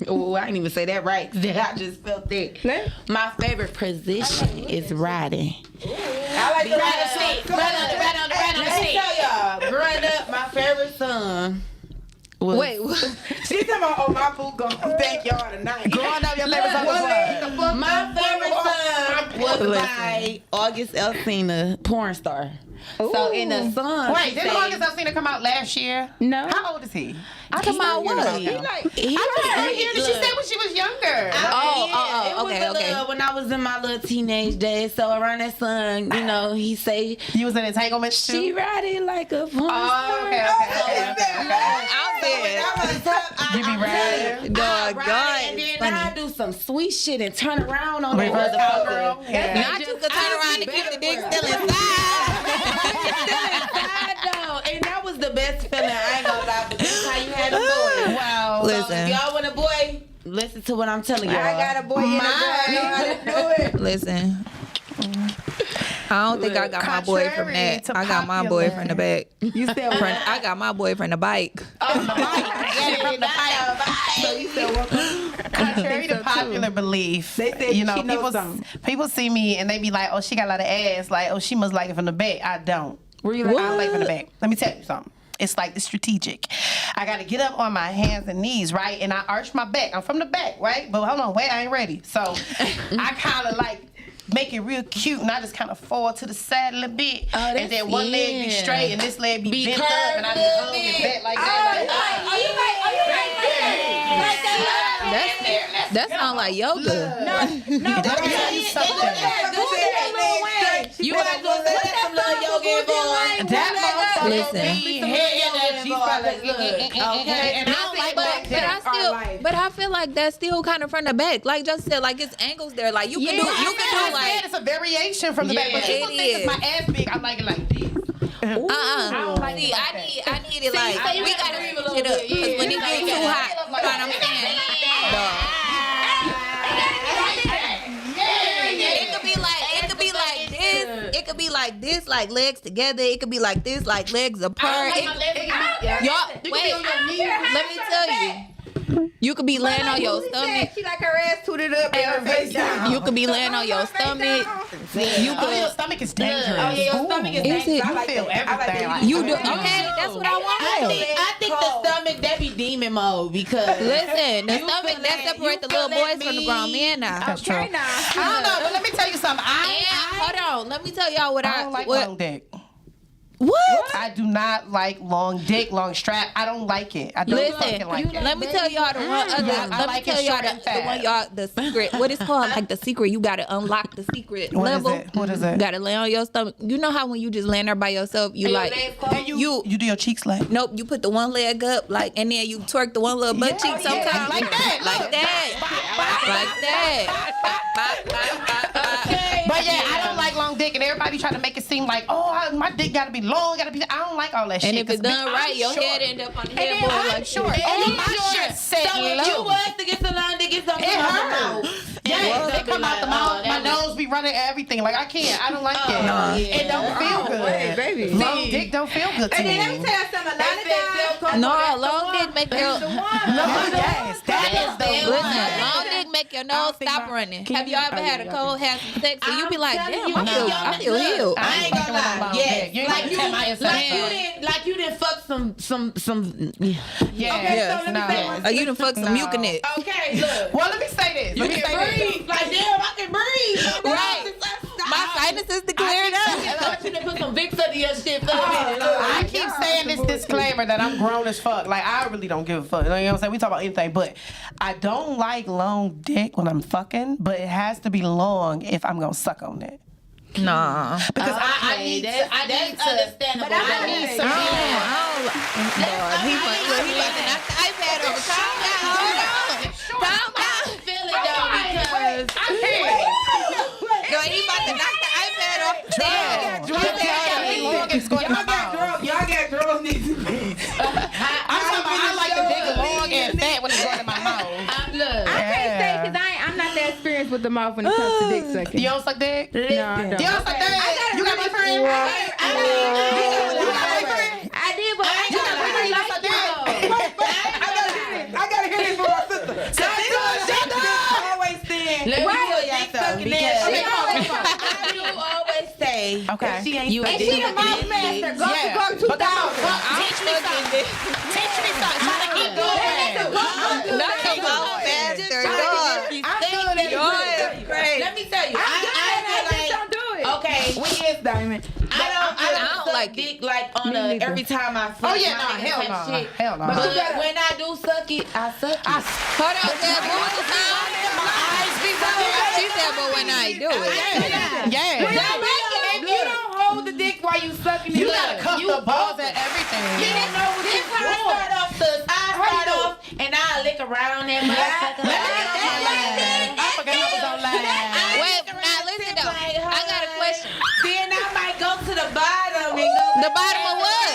Oh, I didn't even say that right. I just felt it. My favorite position is riding. I like to ride on the seat. Ride on the Let me seat. tell y'all, growing up, my favorite son was... Wait, what? She He's talking about, oh, my boo going backyard tonight. Growing up, your favorite song was what? My favorite song was by August Alsina, Porn Star. Ooh. So in the song, wait, didn't August Alsina come out last year? No. How old is he? I come out what? He like, I she said when she was younger. Okay. When I was in my little teenage days, so around that song, you know, he say you was in entanglement too. She ride it like a porn star. Okay. I'm there. You be riding, and then I do some sweet shit and turn around on that motherfucker. Not you could turn around and keep the dick still inside. And that was the best feeling. I ain't gonna lie, but this is how you had a boy. Wow. So if y'all want a boy, listen to what I'm telling y'all. I got a boy in the I know how to do it. Listen. I don't think I got my boy from that. I got my boy from the back. You said what? I got my boy from the bike. Oh, the bike. So you said what? Contrary to popular belief, they said you know, people see me and they be like, oh, she got a lot of ass. Like, oh, she must like it from the back. I don't. Were you like, I don't like it from the back. Let me tell you something. It's like the strategic. I got to get up on my hands and knees, right? And I arch my back. I'm from the back, right? But hold on, wait, I ain't ready. So I kind of like make it real cute, and I just kind of fall to the side a little bit. And then one leg be straight, and this leg be bent up, and I just hold it back like that. That sounds like yoga. No, let me tell you something. You gotta go set some little yoga involved. That motherfucker Listen. be hitting that. She's probably okay. And I don't like back. But I feel like that's still kind of from the back. Like just said, like it's angles there. Like you can do like it's a variation from the back. But people think it's my ass big. I like it like this. I don't like it. I need it like we gotta switch it up because when it gets too hot, you know what I'm saying? It could be like this, like legs together. It could be like this, like legs apart. Y'all, wait, let me tell you. You could be laying on your stomach. She like her ass tooted up and her face down. You could be laying on your stomach. You could. Your stomach is dangerous. Oh yeah, your stomach is dangerous. You feel everything. You do. Okay, that's what I want. I think the stomach that be demon mode because listen, the stomach that separates the little boys from the grown men now. That's true. I don't know, but let me tell you something. Hold on, let me tell y'all what I don't like long dick. What? I do not like long dick, long strap. I don't like it. I don't fucking like it. Let me tell y'all the one. Let me tell y'all the one y'all the secret. What it's called? Like the secret. You gotta unlock the secret level. What is it? You gotta lay on your stomach. You know how when you just laying there by yourself, you like you do your cheeks like. Nope. You put the one leg up like, and then you twerk the one little butt cheek sometimes like that, like that. But yeah, I don't like long dick, and everybody try to make it seem like, oh, my dick gotta be long, gotta be. I don't like all that shit. And if it's done right, your head end up on the headboard like short. And my shit set so low. if you was to get some long dick, it's something come out the mouth. Yeah, they come out the mouth. My nose be running everything. Like I can't. I don't like it. It don't feel good, baby. Long dick don't feel good to me. And then let me tell you something. A lot of guys. No, long dick make your. Yes, that is the one. Listen, long dick make your nose stop running. Have y'all ever had a cold, had some sex, and you be like, damn, I feel healed. I ain't gonna lie. Yes, you like you didn't fuck some. Yeah. You done fuck some mucinex. Okay, look. Well, let me say this. You can breathe. Like damn, I can breathe. Right. My sinuses declared up. I thought you done put some Vicks under your shit. I keep saying this disclaimer that I'm grown as fuck. Like I really don't give a fuck. You know what I'm saying? We talk about anything, but I don't like long dick when I'm fucking. But it has to be long if I'm gonna suck on it. Nah. Because I need to. Understandable. I need some. He about to knock the iPad over. Calm down. Hold on. Calm down. I feel it though because I can't. Yo, he about to knock the iPad off the table. Y'all got girls need to be. I'm talking about I like the dick long and fat when it's going in my mouth. I can't say because I'm not that experienced with the mouth when it comes to dick sucking. You don't suck dick? No, I don't. You don't suck dick? You got my friend? I did, but I ain't gonna really like I gotta hear this from my sister. Shut up! Always saying. let me tell y'all something because I do always say say, okay, she ain't you suck And dick. she the mouth master. Go Yeah. to 2000. Teach me something. Teach me something. Try to keep going. Not the mouth master, dog. Yours crazy. Let me tell you, I I just don't do it. okay. We is Diamond. I don't don't suck like dick like on a neither. every time I fuck. Oh yeah, my no, nigga hell type no, shit. hell no. But when I do suck it, I suck it. Hold on, Dad. What was the time? She said, but when I do it. Yeah. If you don't hold the dick while you sucking it, You gotta cuff the balls and everything. You don't know what you do. I start off, sis. I start off and I lick around that motherfucker. I forgot I was on live. Wait, now listen though. I got a question. Then I might go to the bottom and go. The bottom of what?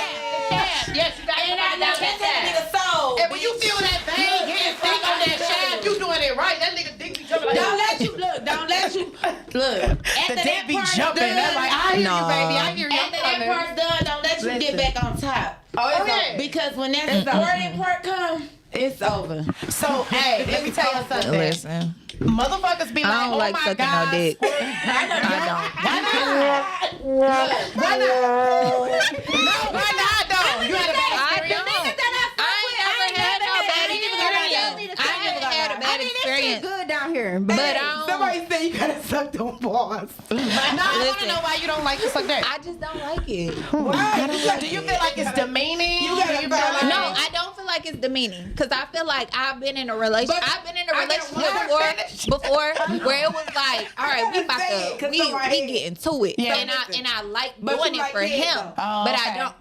Yes, you got And I know that's that nigga soul. And when you feel that vein getting thick on that shaft, you doing it right. That nigga dick be jumping like Don't let you look. Don't let you look. the dick be jumping. That's like, I hear you, baby. I hear you. After that part's done, don't let you get back on top. oh, it's Okay. over. Because when that squirting part come, it's over. So, hey, let me tell you something. Listen, Motherfuckers be like, I don't oh like my sucking God, no dick. squirt. I don't. Why not? No, why not though? You had a bad I experience? ain't never had a bad experience. Good down here. But I don't. Somebody say you gotta suck them balls. No, I want to Listen. know why you don't like it like that. I just don't like it. Do you feel like it's demeaning? You gotta Do you feel find like No, I don't feel like it's demeaning because I feel like I've been in a relationship. But I've been in a I got relationship one before where it was like, all right, we about Say it, to 'cause we somebody- getting to it, Yeah. and I like But doing you it like for head, him, though. Oh, but okay. I don't.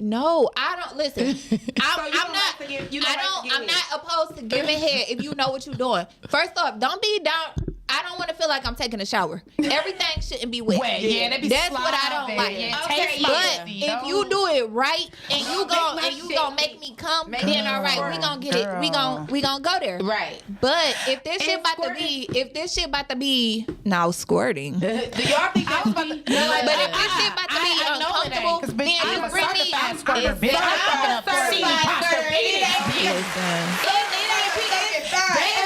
No, I don't listen. you I'm don't not. like to give- you don't I like to don't. give I'm head. not opposed to giving head if you know what you're doing. First off, don't be down. I don't want to feel like I'm taking a shower. Everything shouldn't be wet. Wet, yeah, that be That's what I don't sloppy. like. Yeah, Okay, taste But spicy. if you do it right and you gon' my and you shit. gonna make me come, Make then me all right, squirt. we gonna get it. We gonna go there. Right. But if this shit And about to be now squirting. Do y'all think that's But if this shit about to be I know it ain't, uncomfortable, 'cause then bitch, I'm you a bring me. certified squirter, bitch. I'm I'm fucking up certified seed pasta. squirter. It ain't- Listen, They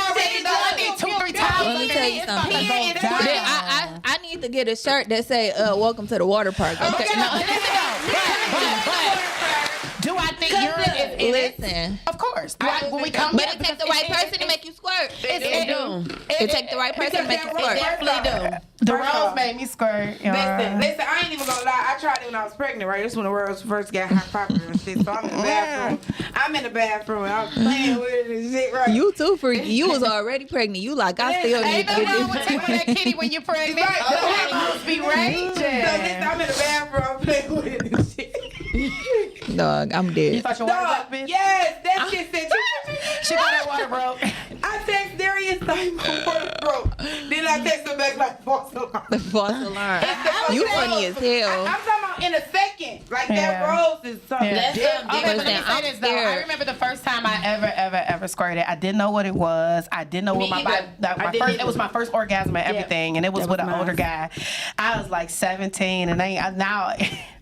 already know I need 2-3 times. let me tell you something. Go down. Then I need to get a shirt that say "Welcome to the water park." Okay. No, listen though. But, do I think urine is Listen. Of course. Do I, when we come But it takes the right person to make you squirt. It do. It takes the right person to make you It squirt. definitely do. The rose made me squirt. Listen, I ain't even gonna lie. I tried it when I was pregnant, right? This when the world first got hot popular and shit. So I'm in the bathroom. And I'm playing with it and shit, right? You too freaky. You was already pregnant. You like I still need Ain't to nothing get wrong with this. taking that kitty when you're pregnant. Right. The hormones be raging. So listen, I'm in the bathroom. I'm playing with it and shit. Dog, I'm You dead. thought your water Dog, broke, bitch? yes, that shit said. She thought that water broke. I text Darius like my water broke. Then I text him back like false alarm. False alarm. You funny as hell. I'm talking about in a second. Like Yeah. that rose is something. Yeah. That's something Okay, but different. let me say this though. I scared. remember the first time I ever squirted. I didn't know what it was. I didn't know what my either. body. I didn't It either. was my first orgasm and everything, and it was That with was an older mine. guy. I was like 17, and now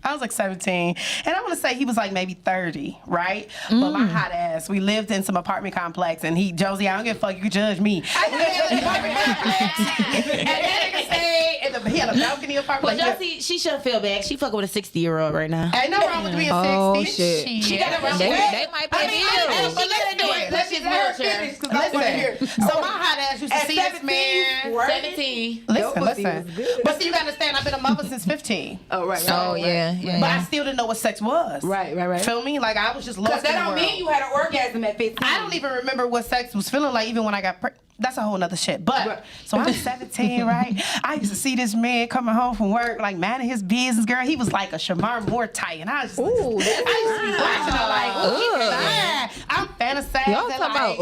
I was like 17, and I want to say he was like maybe 30, right? But my hot ass. We lived in some apartment complex, and Josie, I don't give a fuck. You can judge me. I lived in an apartment complex, and that nigga stayed. He had a balcony apartment. But Josie, she shouldn't feel bad. She fucking with a 60-year-old right now. Ain't no wrong with being 60. Oh, shit. She got it wrong. They might pay bills. But let's do it. Let's just wheelchair. Listen. So my hot ass used to At see this 17, man. 17. Listen. But see, you gotta understand, I've been a mother since 15. Oh, right. Oh yeah, yeah. But I still didn't know what sex was. Right. Feel me? Like I was just Because lost in that the don't world. mean you had an orgasm at 15. I don't even remember what sex was feeling like even when I got pregnant. That's a whole nother shit. But so I'm 17, right? I used to see this man coming home from work, like minding his business, girl. He was like a Shamar Moore type, and I was just, I used to be watching her like, ooh, I'm fantasizing. Y'all talking about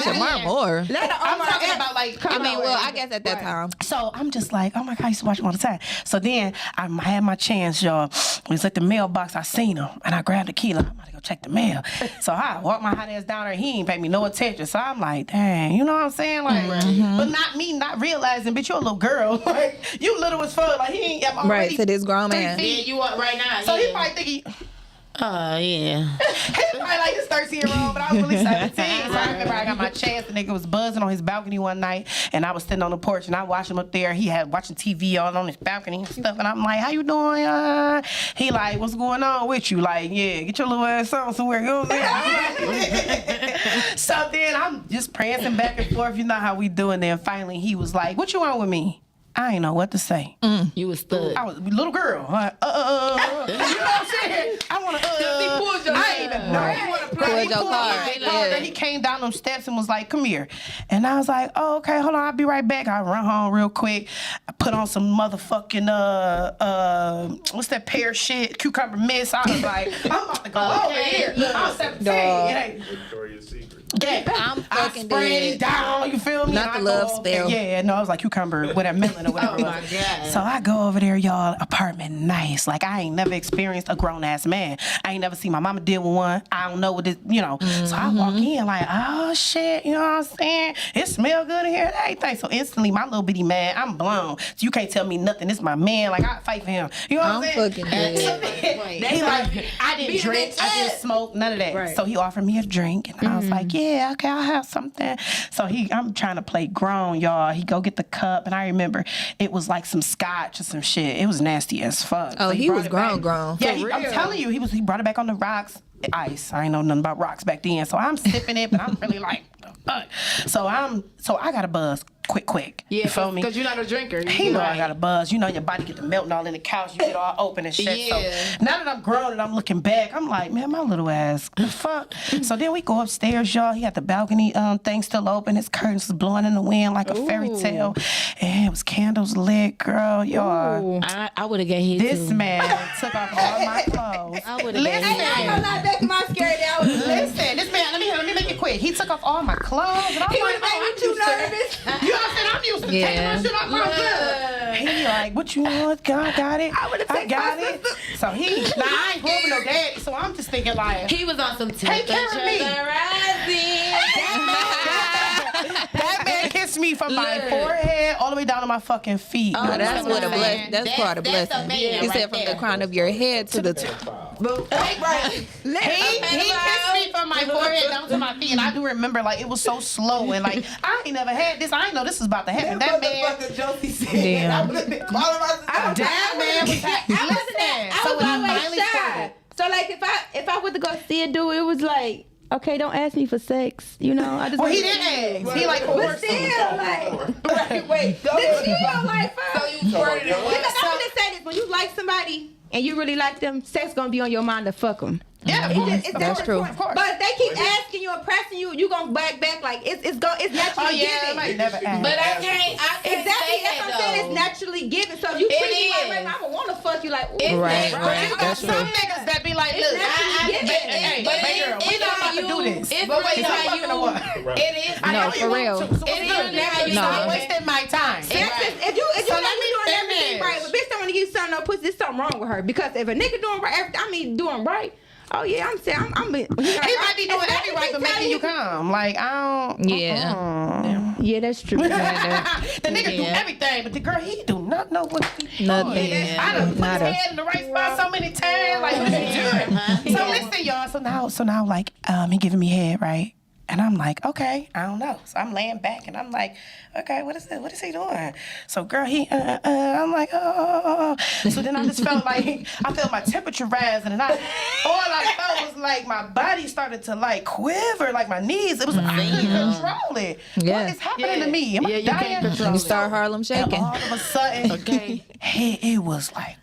Shamar Moore. I'm talking about like, I mean, well, I guess at that time. So I'm just like, oh my God, I used to watch him all the time. So then I had my chance, y'all. It was at the mailbox, I seen him, and I grabbed the key. Like, I'm about to go check the mail. So I walked my hot ass down there. He ain't pay me no attention. So I'm like, dang, you know what I'm saying? Like, but not me not realizing, bitch, you're a little girl. Like, you little as fuck. Like, he ain't, I'm already Right, to this grown 3 man. feet. You up right now. So he probably think Oh, yeah. He was probably like this 13-year-old, but I was really 17. So I remember I got my chance. The nigga was buzzing on his balcony one night, and I was sitting on the porch, and I watched him up there. He had watching TV all on his balcony and stuff, and I'm like, how you doing? He like, what's going on with you? Like, yeah, get your little ass on somewhere. You know what I'm saying? So then I'm just prancing back and forth. You know how we do. And then finally he was like, what you want with me? I ain't know what to say. You was stuck. I was a little girl. Like, you know what I'm saying? I want to. I ain't even know. He want to play. Pulled your card. Yeah. He came down them steps and was like, "Come here," and I was like, "Oh, okay, hold on, I'll be right back." I run home real quick. I put on some motherfucking what's that pear shit? Cucumber mist. I was like, I'm about to go over here. I'm 17. Victoria's Secret. Yeah, I'm fucking I sprayed dead. down, you feel me? Not And the I go love over there. spell. Yeah, no, it was like cucumber with a melon or whatever. Oh, my God. So I go over there, y'all, apartment nice. Like, I ain't never experienced a grown-ass man. I ain't never seen my mama deal with one. I don't know what this, you know. So I walk in like, oh, shit, you know what I'm saying? It smell good in here and everything. So instantly, my little bitty man, I'm blown. So you can't tell me nothing. This is my man. Like, I fight for him. You know what I'm saying? fucking dead. He like, I didn't drink, I didn't smoke, none of that. Right. So he offered me a drink, and I was like, yeah, okay, I'll have something. So I'm trying to play grown, y'all. He go get the cup, and I remember it was like some scotch or some shit. It was nasty as fuck. Oh, So he brought was it back. grown. Yeah, I'm telling you, he brought it back on the rocks. Ice. I ain't know nothing about rocks back then. So I'm sipping it, but I'm really like, so I got a buzz quick. Yeah, you feel me? Because you're not a drinker. He know I got a buzz. You know your body get the melting all in the couch. You get all open and shit. Yeah. So now that I'm grown and I'm looking back, I'm like, man, my little ass, the fuck? So then we go upstairs, y'all. He had the balcony thing still open. His curtains was blowing in the wind like a fairy tale. And it was candles lit, girl, y'all. I would have got hit This too. man took off all my clothes. I would have got hit. I ain't gonna lie, back in my scary day, I was Listen, this man, let me make it quick. He took off all my clothes. And I'm like, you too nervous. You know what I'm saying? I'm used to taking my shit off my clothes. He like, what you want? I got it. I got it. So I ain't going with no daddy. So I'm just thinking like, He was on some take care of me. That man kissed me from my forehead all the way down to my fucking feet. Oh, that's what a blessing. That's part of That's blessing. a man He right said from there. the crown of your head to the Right. He kissed me from my forehead down to my feet, and I do remember like it was so slow and like I ain't never had this. I ain't know this was about to happen. That man, Josie said, Damn. I would have been calling myself. that man was listen. So when I finally started, So like if I were to go see a dude, it was like, okay, don't ask me for sex. You know, I just. well, he didn't ask. He like But coerced still, him. like, wait, did you feel like So you squirted it away. Because I'm gonna say this: when you like somebody and you really like them, sex gonna be on your mind to fuck them. Yeah, That's true. But if they keep asking you and pressing you, you gonna back like it's naturally Oh yeah, I given. might never ask. But I can't Exactly, say that's what I'm saying. It's that naturally given. So if you treat me like is. rape, I'ma wanna fuck you like, ooh, It's Right, not- right. You got That's some true. niggas that be like, look, hey, But girl, we not about to do this. It's But wait, really is how fucking or what? It is. I No, know for you want real. to, so what's It is good? how you Stop do it. wasting my time. If you So know let me you doing everything finish. right, but bitch don't want to give you something no pussy, there's something wrong with her. Because if a nigga doing right, doing right, oh yeah, I'm saying I'm He might be doing every right, but making you come. Like I don't. Yeah. Yeah, that's true. The nigga do everything, but the girl he do not know what he Nothing. doing. I done put his head in the right spot so many times. Like what you doing? So listen, y'all. So now, like, he giving me head, right? And I'm like, okay, I don't know. So I'm laying back and I'm like, okay, what is it? What is he doing? So girl, I'm like, oh. So then I just felt like, I felt my temperature rise and all I felt was like my body started to like quiver, like my knees. It was, I couldn't control it. Yeah. What is happening to me? Am I you dying? can't control You it. start Harlem And shaking. all of a sudden, it was like,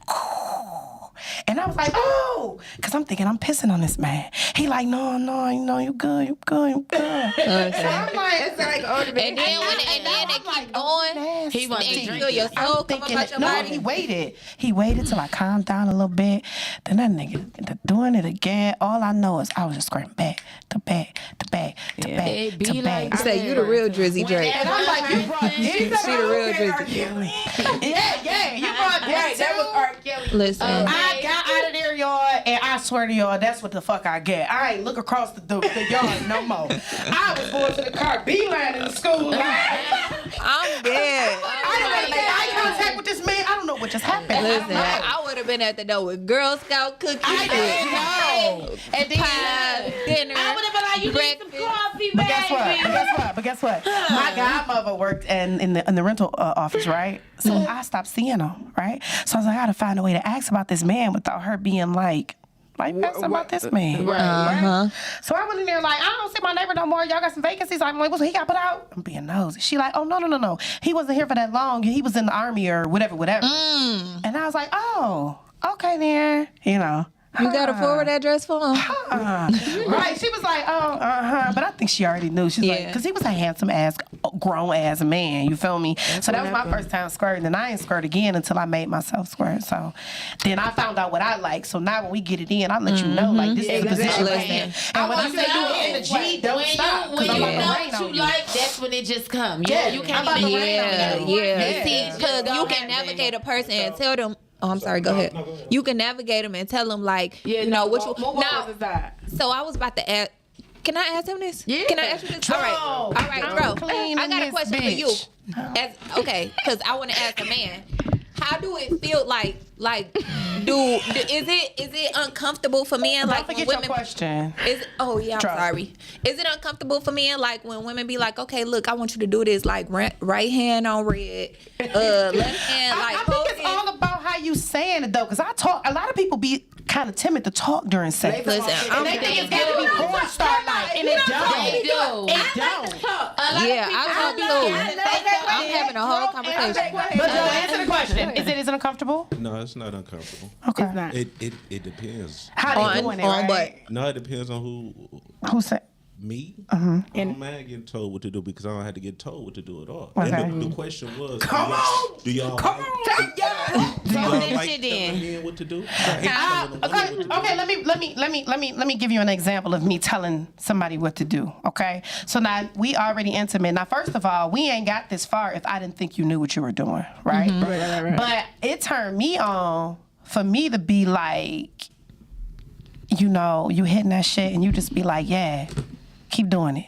and I was like, oh, because I'm thinking I'm pissing on this man. He like, no, you know, you good. So I'm like, it's like, And then it keep going. He wants to And you drink feel your it. soul come up out your body. He waited till I calmed down a little bit. Then that nigga doing it again. All I know is I was just screaming back to back to back to back It be to like back. You say you the real Drizzy Drake. And I'm like, you brought this. She the real Drizzy. Yeah, you brought this. That was R. Kelly. Listen. I got out of there, y'all, and I swear to y'all, that's what the fuck I get. I ain't look across the yard no more. I was going to the car, beeline in the school. I'm dead. I don't want to make eye contact with this man. I don't don't know what just happened. Listen, I would have been at the door with Girl Scout cookies. I know. And then pie, dinner. I would have been like, you need some coffee, But guess what? My godmother worked in the rental office, right? So I stopped seeing him, right? So I was like, I gotta find a way to ask about this man without her being like ask about this man. Right. So I went in there like, I don't see my neighbor no more. Y'all got some vacancies. I'm like, what's he got put out? I'm being nosy. She like, oh, no. He wasn't here for that long. He was in the army or whatever. And I was like, oh, okay then. You know. You got a forward address for him? Right. She was like, oh, But I think she already knew. She's like, because he was a handsome ass, grown ass man. You feel me? So that was my first time squirting. And I ain't squirt again until I made myself squirt. So then I found out what I like. So now when we get it in, I let you know, like, this is the position we're in. And when you say do it in the G, don't stop. When you know what you like, that's when it just comes. Yeah, you can't even See, because you can navigate a person and tell them, oh, I'm sorry. Go ahead. No, go ahead. You can navigate them and tell them like, you know, what you. Now, so I was about to ask. Can I ask him this? Yeah. Can I ask you this? All right, bro. I got a question for you. Because I want to ask a man. How do it feel like is it uncomfortable for men like when women? Your question. I'm sorry. Is it uncomfortable for men like when women be like, okay, look, I want you to do this like right hand on red, left hand like. I think it's all about how you saying it though, because a lot of people be kind of timid to talk during sex. Listen, and they think it's gotta be porn star like, and it don't. It don't. Yeah, I talk too. I'm having a whole conversation. But answer the question. Is it uncomfortable? No, it's not uncomfortable. Okay. It's not. It depends. How they doing it, right? No, it depends on who said. Me? I don't mind getting told what to do because I don't have to get told what to do at all. Okay. And the question was, do y'all like telling men what to do? Okay, let me give you an example of me telling somebody what to do. Okay, so now we already intimate. Now, first of all, we ain't got this far if I didn't think you knew what you were doing, right? Right. But it turned me on for me to be like, you know, you hitting that shit and you just be like, yeah. Keep doing it.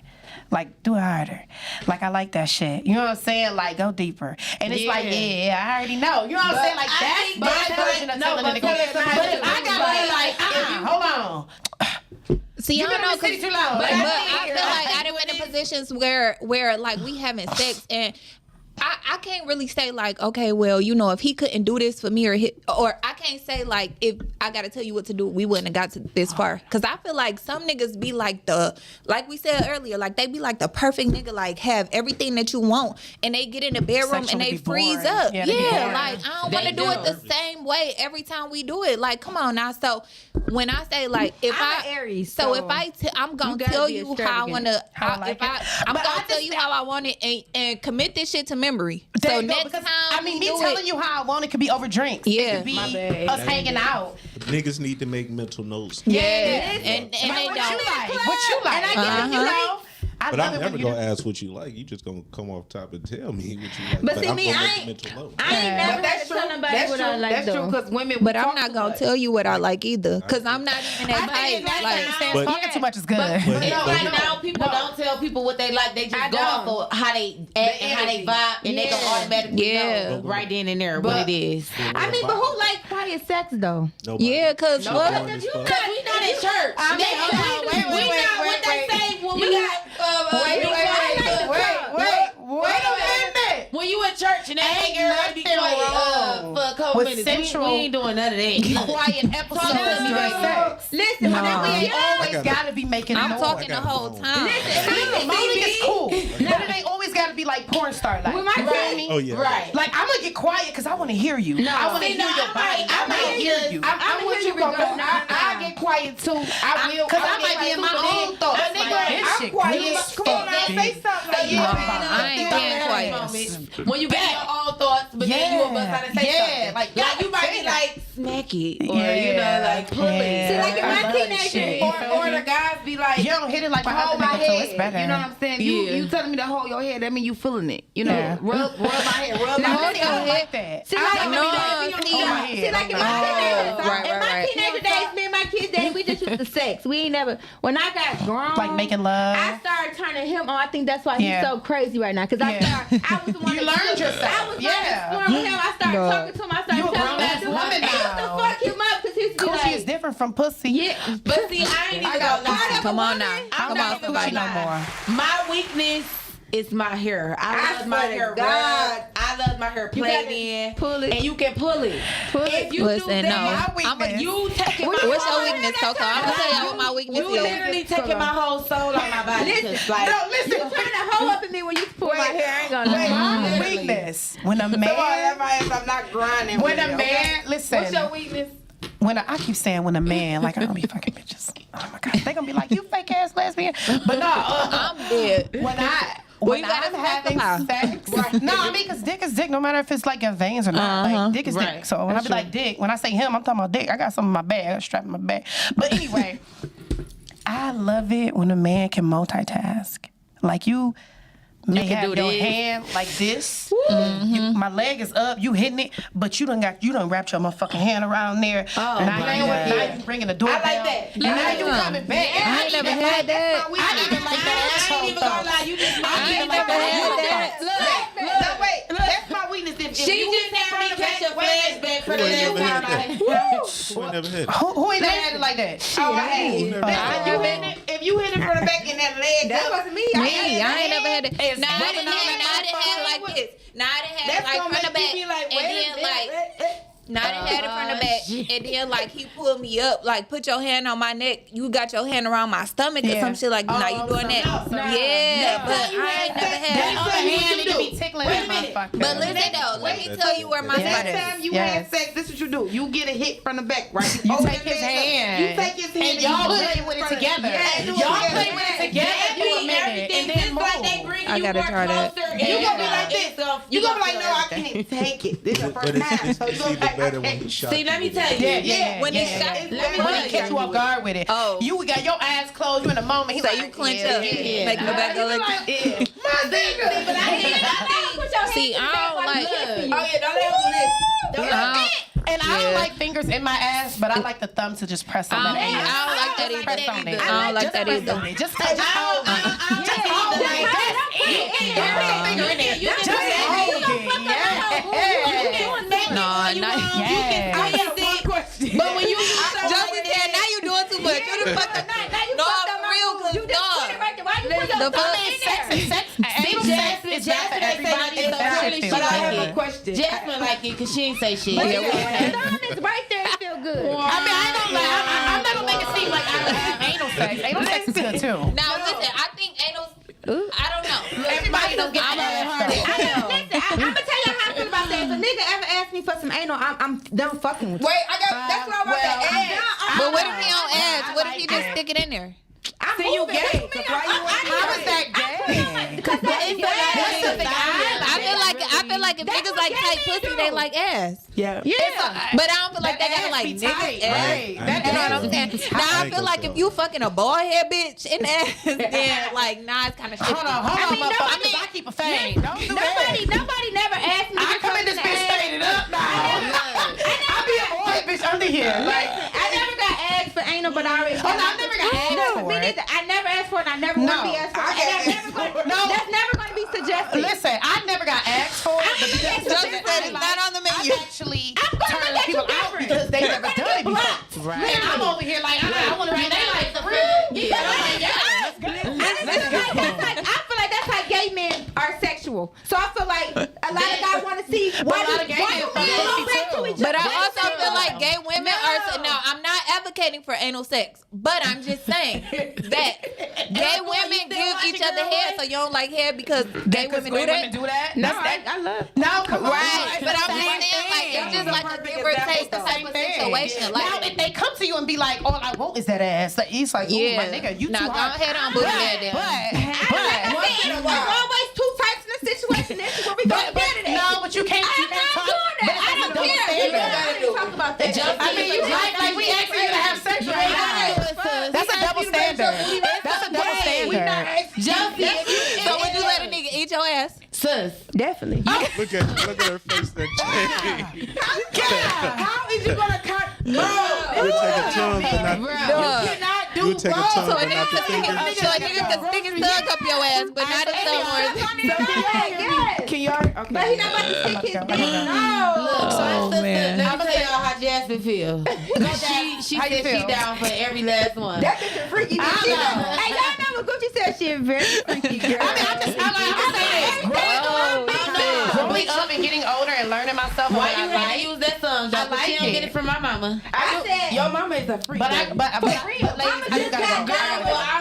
Like, do it harder. Like, I like that shit. You know what I'm saying? Like, go deeper. And it's like, yeah, I already know. You know what I'm saying? Like, that's my version of telling a nigga. But if I gotta be like, hold on. See, I don't know, but I feel like I done been in positions where like we having sex and I can't really say like, okay, well, you know, if he couldn't do this for me or I can't say like, if I got to tell you what to do, we wouldn't have got to this far. Cause I feel like some niggas be like like we said earlier, like they be like the perfect nigga, like have everything that you want and they get in the bedroom and they freeze up. Yeah, like I don't want to do it the same way every time we do it. Like, come on now. So when I say like, if I'm Aries, so if I'm going to tell you how I want to, I'm going to tell you how I want it and commit this shit to memory. So next time, me telling you how I want it could be over drinks. Yeah, it could be us hanging out. Niggas need to make mental notes. Yeah, and they don't. What you like? And I get you know. But I'm never gonna ask what you like. You just gonna come off top and tell me what you like. But see, me, I ain't never tell nobody what I like. That's true, because women. But I'm not gonna tell you what I like either, because I'm not even that type. Like, talking too much is good. Right now, people don't tell people what they like. They just go off of how they act and how they vibe, and they gonna automatically know right then and there what it is. I mean, but who like quiet sex though? Yeah, because what? Because we not in church. We not what they say when we got. Wait a minute. When you in church and they ain't everybody be quiet for a couple minutes. We ain't doing none of that. Quiet episodes. Listen, we ain't always gotta be making noise. I'm talking the whole time. Listen, moaning is cool, but it ain't always gotta be like porn star like. Oh yeah. Right. Like I'm gonna get quiet because I want to hear you. I want to hear your body. I want to hear you. I'm with you, I get quiet too. I will. Because I might be in my own thoughts. I'm quiet. Come on, say something. I ain't being quiet. When you get your own thoughts, but then you about to say something. Like you might be like, smack it, or you know, like pull it. See, like in my teenager, or the guys be like, you don't hit it like hold my head. It's better. You know what I'm saying? You telling me to hold your head, that mean you feeling it. You know, rub my head, rub my head. I don't like that. See, like in my teenager days, me and my kids days, we just used to sex. We ain't never. When I got grown, like making love, I started turning him on. I think that's why he's so crazy right now. Because I was the one. You learned yourself. I was exploring with him. I started talking to him. I started telling him. Woman I used to fuck him up because he used to be Coochie is different from pussy. Yeah, but see, I ain't even gonna lie. Come on now. I'm Come on, not no more. My weakness is my hair. I love my hair red. I love my hair played in. Pull it. And you can pull it. If you Listen, do that, you taking my What's your weakness, Coco? I'm gonna tell y'all what my weakness You is. literally taking my whole soul out my body. Listen, like, you trying to hoe up at me when you pull my hair. I ain't gonna lie. My weakness. When a man, I'm not grinding. when a man, listen. What's your weakness? When I keep saying when a man, like I don't be fucking bitches. Oh my god, they gonna be like, you fake ass lesbian. But no, I'm dead. When I'm having sex, no, I mean, cause dick is dick, no matter if it's like your veins or not. Like dick is dick. So when I be like dick, when I say him, I'm talking about dick. I got something in my bag. I got a strap in my bag. But anyway, I love it when a man can multitask. Like you may have your hand like this. My leg is up. You hitting it, but you done wrapped your motherfucking hand around there. Oh, now you bringing the doorbell. I like that. And now you coming back. I ain't never had that. I even like that. I ain't even gonna lie. You just I ain't never had that. Look, wait. That's my weakness. If She just had me catch a flashback for the last time. Who ain't never had it? Who ain't never had it like that? Oh, I hate. If you hit it from the back and that leg, That wasn't me. I ain't never had it. It's Nah, I rubbing didn't on that have it like this. Nah, I didn't have it like from the back. And then like, nah, I didn't have it from the back. And then like he pulled me up, like put your hand on my neck. You got your hand around my stomach or some shit like that. Nah, you doing that? Yeah, but I ain't never had That it. other hand need to be tickling that motherfucker. But listen though, let me tell you where my Yes. spot is. Next time you have sex, this is what you do. You get a hit from the back, right? You take his hand. You take his hand and y'all play with it together. Y'all play with it together for a minute and then move. I gotta try that. You gonna be like this. You gonna be like, no, I can't take it. This is the first time. So you gonna be like, See, let me tell you. When he shot, When he catch you off guard with it. Oh. You got your eyes closed. You in the moment. He's So like, you clench up, make the back go like. See, I don't like. Oh yeah, don't let him do this. And I don't like fingers in my ass, but I like the thumb to just press on that ass. I don't like that either. Press on it. I don't like that either. Just hold it. Just hold it. That's it. Every finger in there. Just hold it. Yeah. No, not. But when you Josie said, now you doing too much. You the fuck up. No, I'm real good. The fuck? It's not for everybody. but I have a question. Jasmine like it because she ain't say shit. The thumb is right there. It feel good. I mean, I ain't gonna lie. I'm not gonna make it seem like I don't have anal sex. Anal sex is good too. Now listen, I think anal. I don't know. Everybody don't get I'm I'm gonna tell you how I feel about that. If a nigga ever ask me for some anal, I'm done fucking with you. Wait, that's what I want to ask. But what if he don't ask? What if he just stick it in there? See, you gay. How is that gay? Because I feel like if niggas like tight pussy, they like ass. Yeah. But I don't feel like they gotta like niggas ass. You know what I'm saying? Now I feel like if you fucking a bald head bitch in ass, then like nah, it's kind of shit. Hold on, I keep a fade. Don't do that. Nobody never asked me. I come in this bitch faded up now. I be a boy bitch under here. Like I never got asked for anal, but I already. I never got asked for it. I never asked for it. I never want to be asked for it. That's never going to be suggested. Listen, I never got asked for it, but because Josie said it's not on the menu. I've actually turned people out because they never done it before. Right. And I'm over here like, I want to be they like the real. I feel like that's how gay men are sexual. So I feel like a lot of guys want to see why do men go back to each other. But I also feel like gay women are. Now, I'm not advocating for anal sex, but I'm just saying that gay women give each other head, so you don't like head because gay women do that. No, I love. No, come on. Right, but I'm just saying, like, it's just like a give or take type of situation. Now, Like, if they come to you and be like, all I want is that ass, like, it's like, ooh, my nigga, you too now go hard. ahead on booty head then. There's always two types in a situation. This is where we go at it. No, but you can't talk. But I don't care. Talk about that. I mean, you like we asking you to have sex right now. That's a double standard. That's a double standard. So would you let a nigga eat your ass? Sus. Definitely. Look at her face that changed. How is you gonna cut? No. You take a tongue and not. You cannot do You take a both. tongue and not the finger. So a nigga can stick his thug up your ass, but not his thumb. Can y'all? Okay. But he not about to stick his dick. No. Look, so Oh, man. let me tell y'all how Jasmine feel. She How you said she feel? down for every last one. That bitch is freaky. Hey, y'all know what Gucci said? She is very freaky, girl. I'm just saying this. Growing up and getting older and learning myself. Why you had to use that song? I But like she don't it. get it from my mama. I said your mama is a freak. But ladies, I gotta go.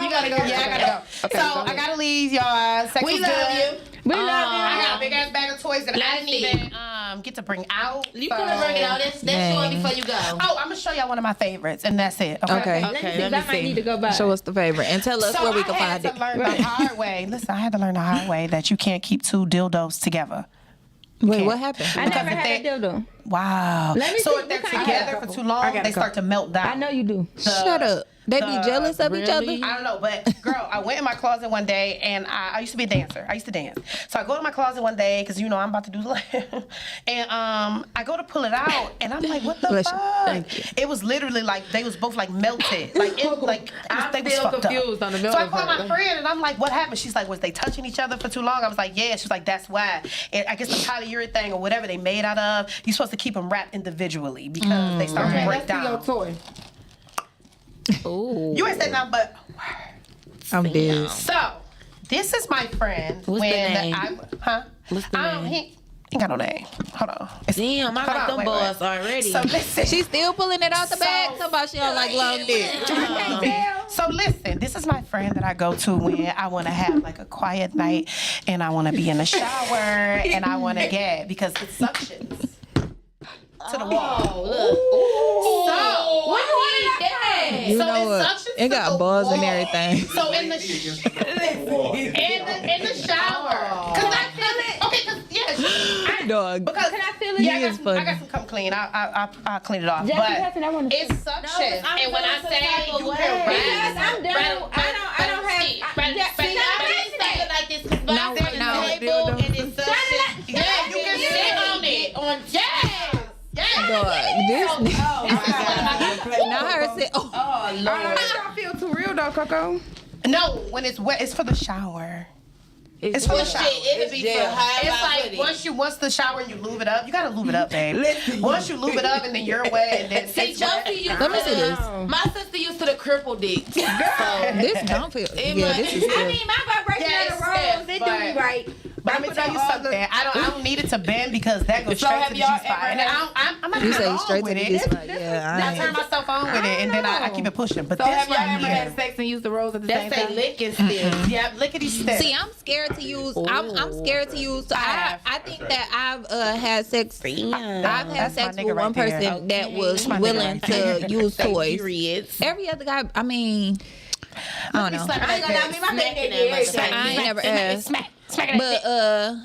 You gotta go. Yeah, I gotta go. So I gotta leave y'all. Sex was love good. you. We love you. I got a big ass bag of toys that I Let's didn't even get to bring out. You couldn't bring it out. That's short before you go. Oh, I'm gonna show y'all one of my favorites, and that's it. Okay. Let me see. I might need to go back. Show us the favorite and tell us where we can I find had it. to learn the hard way. Listen, I had to learn the hard way that you can't keep two dildos together. Wait, what happened? I never had a dildo. Wow. Let me So see if they're what kind together for too long, they start to melt down. I know you do. Shut up. They be jealous of each other. I don't know, but girl, I went in my closet one day, and I used to be a dancer. I used to dance, so I go to my closet one day because I'm about to do and I go to pull it out, and I'm like, what the Bless you. fuck? Thank you. It was literally like they was both like melted, they was still fucked confused up. on the So I melting called my part. friend, and I'm like, what happened? She's like, was they touching each other for too long? I was like, yeah. She's like, that's why. And I guess the polyurethane or whatever they made out of, you're supposed to keep them wrapped individually because they start to break down. Your toy. Ooh. You ain't said nothing but. I'm dead. So, this is my friend. What's the name? What's the name? He ain't got no name. Hold on. Damn, I got them boys already. So listen. She's still pulling it out the bag. Talking about she don't like long dick. So listen, this is my friend that I go to when I want to have like a quiet night and I want to be in the shower and I want to get because it suctions to the wall. You So know it what? suctions It to got the buzz and wall. everything. So in the in the shower, cause I feel it. Okay, cause yes, Dog. because Can I feel it? yeah, He is funny. I got some come clean. I'll clean it off. Jesse But Hudson, I wanna it's see. suction, I'm and when I feeling say some type you of can way. Yes, I'm down. I don't have. Like this, cause No, there's a no. table and it's suction. Yeah, you can sit on it. Dog. This. Now her say, oh. I don't feel too real though, Coco. No, when it's wet, it's for the shower. It's for the shower. It'll be for It's like once the shower and you lube it up, you gotta lube it up, babe. Once you lube it up and then you're wet and then See, it's wet. Chelsea used Let me to see this. My sister used to the cripple dick. So, This don't feel. Yeah, this is I good. mean, my vibration Yeah, of the it's rolls, stiff, they do but- me right. But let me tell you something. I don't need it to bend because that goes So straight have to the y'all G-spot. ever And I'm not You turn say on straight to with the it. G-spot. Yeah, I I turn ain't. myself on with it and then I keep it pushing. But So this have y'all right ever had here, sex and used the rolls at the same that's a time? licking still. yeah, lickety step. See, I'm scared to use. I'm scared to use. So I think that I've had sex. I've had That's my sex nigga with one right there. person that was my nigga willing right to use toys. Periods. Every other guy, I mean, I don't know. Slap it I ain't like gonna lie, this. me, my baby did everything. I ain't never asked. Smack But I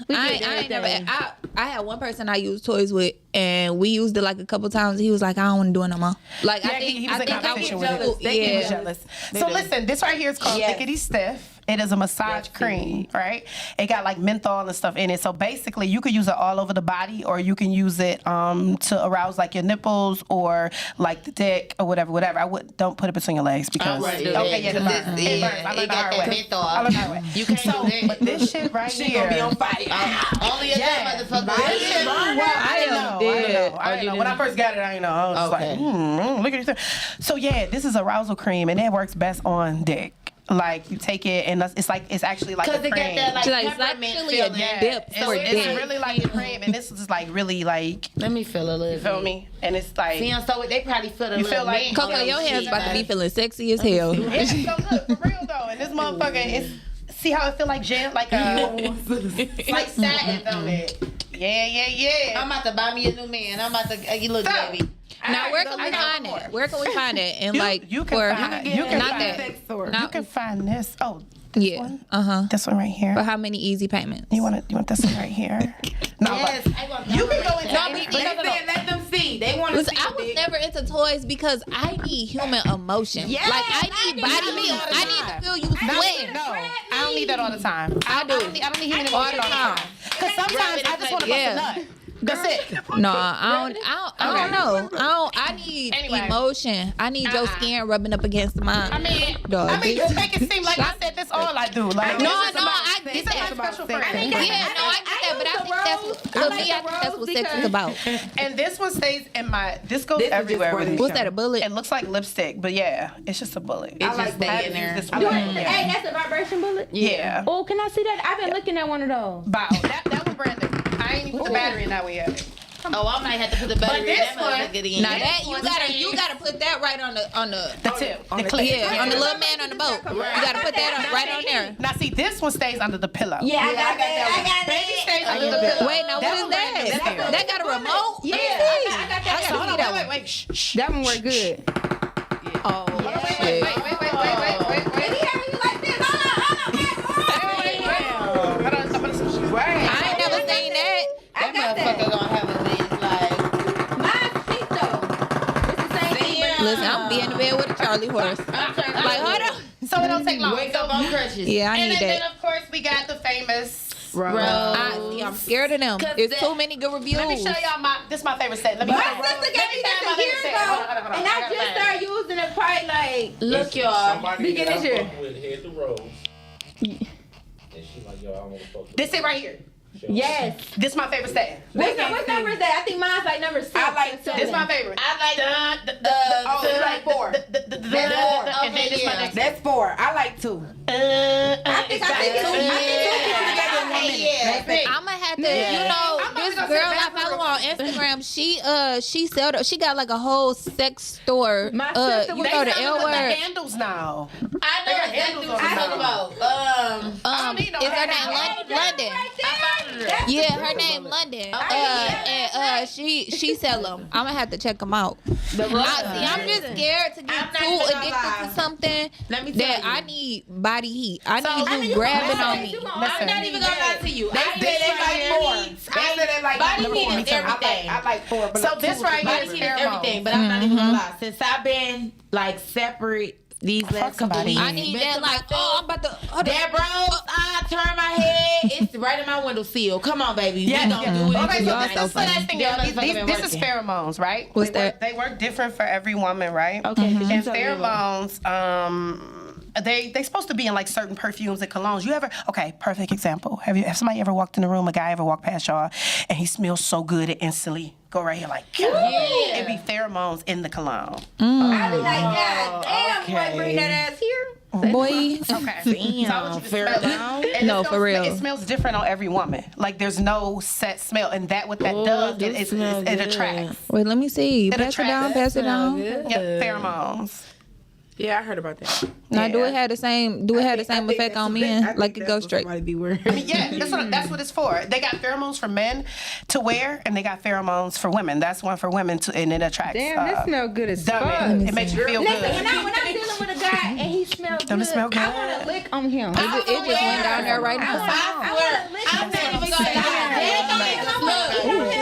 ain't never. everything. I had one person I used toys with, and we used it like a couple times. He was like, I don't want to do it no more. Like Yeah, I think he was in competition with jealous. it. They get Yeah. jealous. So listen, this right here is called Lickety Stiff. It is a massage cream, right? It got like menthol and stuff in it. So basically, you could use it all over the body, or you can use it to arouse like your nipples or like the dick or whatever. Don't put it between your legs because Okay, it burns. It burns. I learned the hard way. I learned the hard way. You can't do that. But this shit right She here. gonna be on fire. Only a motherfucker. This shit, I didn't know. When I first got it, I didn't know. I was just Okay. like, look at this. So yeah, this is arousal cream, and it works best on dick. Like you take it, and it's actually like a Because it cream. got that like She's like, it's peppermint actually a feeling. dip So for it's dick. really like a cream, and this is like really like, Let me feel a little. you feel me? And it's like, See, so they probably feel a You little feel like- mint Coco, on your hands shit, about to be like- feeling sexy as hell. yeah, so look, for real though. And this motherfucker is, see how it feel like gel, like like satin on it. Yeah. I'm about to buy me a new man. I'm about to you look, Stop. baby. Now, where can we find it? Where can we find it? And like, you can for find- You can not find that. sex store. You can find this. Oh, Yeah. one? This one right here. For how many easy payments? You want this one right here? No, Yes, but I want you can go into that. any- They said let them see. They want to Listen, see. I was dick. never into toys because I need human emotion. Yes, Like I need body meat. I need to feel you sweating. No, I don't need that all the time. I do. I don't need human All emotion the all the time. time. Because sometimes I just want to bust a nut. That's it. No, I don't know. I need emotion. I need your skin rubbing up against mine. I mean, you make it seem like I said this all I do. Like, I get that. Special friend. I get that, but I think that's what sex is about. And this one stays in my. This goes everywhere with me. What's that? A bullet? It looks like lipstick, but yeah, it's just a bullet. It just stay in there. Hey, that's a vibration bullet? Yeah. Oh, can I see that? I've been looking at one of those. Wow, that one Brandon. I ain't even put the battery in that one yet. Oh, I might have to put the battery in that motherfucker. Now that you gotta put that right on the tip, the clip. Yeah, on the little man on the boat. You gotta put that right on there. Now see, this one stays under the pillow. Yeah, I got that. Baby stays under the pillow. Wait, now what is that? That got a remote? Yeah, I got that. So hold on, wait. Shh. That one worked good. Oh, Wait. I ain't never seen that. That motherfucker gonna have a list like. Mine's pink though. It's the same thing. Listen, I'm be in the bed with a Charlie horse. Like, hold on. So it don't take long. Wake up on crutches. Yeah, I need And then that. of course we got the famous Rose. I'm scared of them. It's too many good reviews. Let me show y'all this is my favorite set. Let me My sister gave me this a year ago, and I just started using it probably like. Look, y'all. Somebody Beginning that I year. fuck with had the rose. And she like, yo, I want to fuck with This it right here. Yes. This is my favorite set. What number is that? I think mine's like number 6. I like This is my favorite. I like it's like 4. And then this my next. That's 4. I like 2. I think I'ma have to, this girl I follow on Instagram, she got like a whole sex store. My sister You was know the They L got the word. handles now. I know exactly what you're talking about. Is her name London? Yeah, her name London. And she sell them. I'm gonna have to check them out. I'm just scared to get too addicted to something that I need body heat. I need you grabbing on me. I'm not even gonna lie to you. They said they like Body heat is everything. I like 4. But So this right here Body is heat is everything, but I'm not even gonna lie. Since I've been like separate these last couple weeks, I need that like, I'm about to. that bro, I turn my head. It's right in my window sill. Come on, baby. Yeah. Okay, so Y'all so this thing. Yeah, This is pheromones, right? What's that? They work different for every woman, right? Okay. And pheromones, they supposed to be in like certain perfumes and colognes. Perfect example. Have somebody ever walked in the room, a guy ever walked past y'all, and he smells so good it instantly go right here like, yeah. It'd be pheromones in the cologne. I be like, God damn, boy, bring that ass here. Boy. Okay. So I want you to smell it. And No, it for real. It smells different on every woman. Like there's no set smell, and what that does, it attracts. Wait, let me see. It Pass it down. attracts. Pass it down. Yep, pheromones. Yeah, I heard about that. Now, do it have the same? Do it have the same effect on men? Like it goes straight. Be weird. Yeah, that's what it's for. They got pheromones for men to wear, and they got pheromones for women. That's one for women and it attracts. Damn, this smell good as fuck. It makes you feel Listen, good. when I'm dealing with a guy and he smells Don't good, it smell good? I want to lick on him. It just went down there right now. I'm not even gonna lie.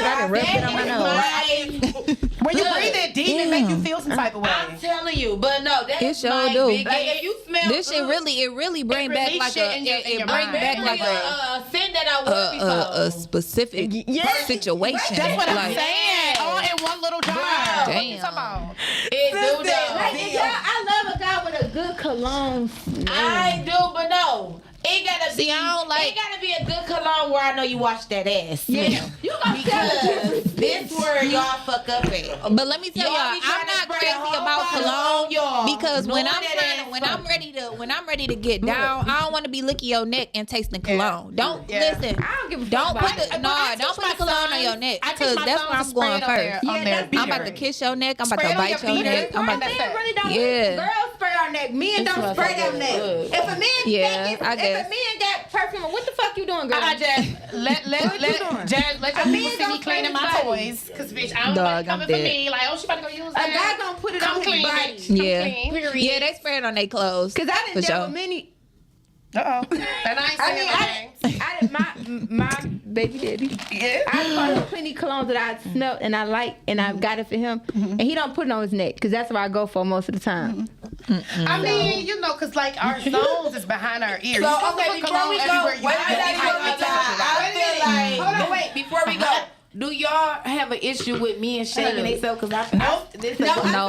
I done rubbed it on my nose. When you breathe it deep, it makes you feel some type of way. I'm telling you, but no, that It is sure my do. big. Like if you smell This shit good, really bring back release like shit in your it bring mind. back bring like a scent that I was before. a specific situation. That's what I'm Like, saying. All in one little jar. Damn. What you talking about? It do Like, though. I love a guy with a good cologne smell. I do, but no. It gotta be. See, I don't like- It gotta be a good cologne where I know you wash that ass. Yeah. You gonna tell me. Because this where y'all fuck up at. but let me tell y'all, Y'all be trying I'm to not spray crazy a whole about bottle cologne on y'all, because when knowing I'm that trying, ass when I'm ready to get down, I don't want to be licking your neck and tasting cologne. Don't listen. I don't give a fuck Don't about put it. don't put the cologne on your neck I teach because my that's sons where to I'm spray going it on their- first. on their I'm about to beard. kiss your neck. I'm about Spray to it on bite your your beard. neck. I'm about Men That's it. really don't. Yeah. Girls spray our neck. Men don't smells spray so their neck. good. If a man Yeah, think I if guess. a man got perfume, what the fuck you doing, girl? Jazz, let you doing? Jazz, let your A man people see me don't spray cleaning my his body. toys. Cause bitch, I don't Dog, want I'm coming for dead. me. Like, oh, she about to go use A that. guy gonna put it Come on clean, his body. bitch. Come Yeah. clean. Period. Yeah, they spray it on their clothes. Cause I for didn't deal sure. with many. And I ain't saying no names. I did my baby daddy. Yeah. I bought plenty colognes that I smelled and I like, and I got it for him. And he don't put it on his neck because that's where I go for most of the time. I mean, you know, cause like our nose is behind our ears. So, You're supposed to okay, put before cologne we go, everywhere you wait, go. I feel like, Hold on, wait. Before we go, Do y'all have an issue with men shaving themselves? Because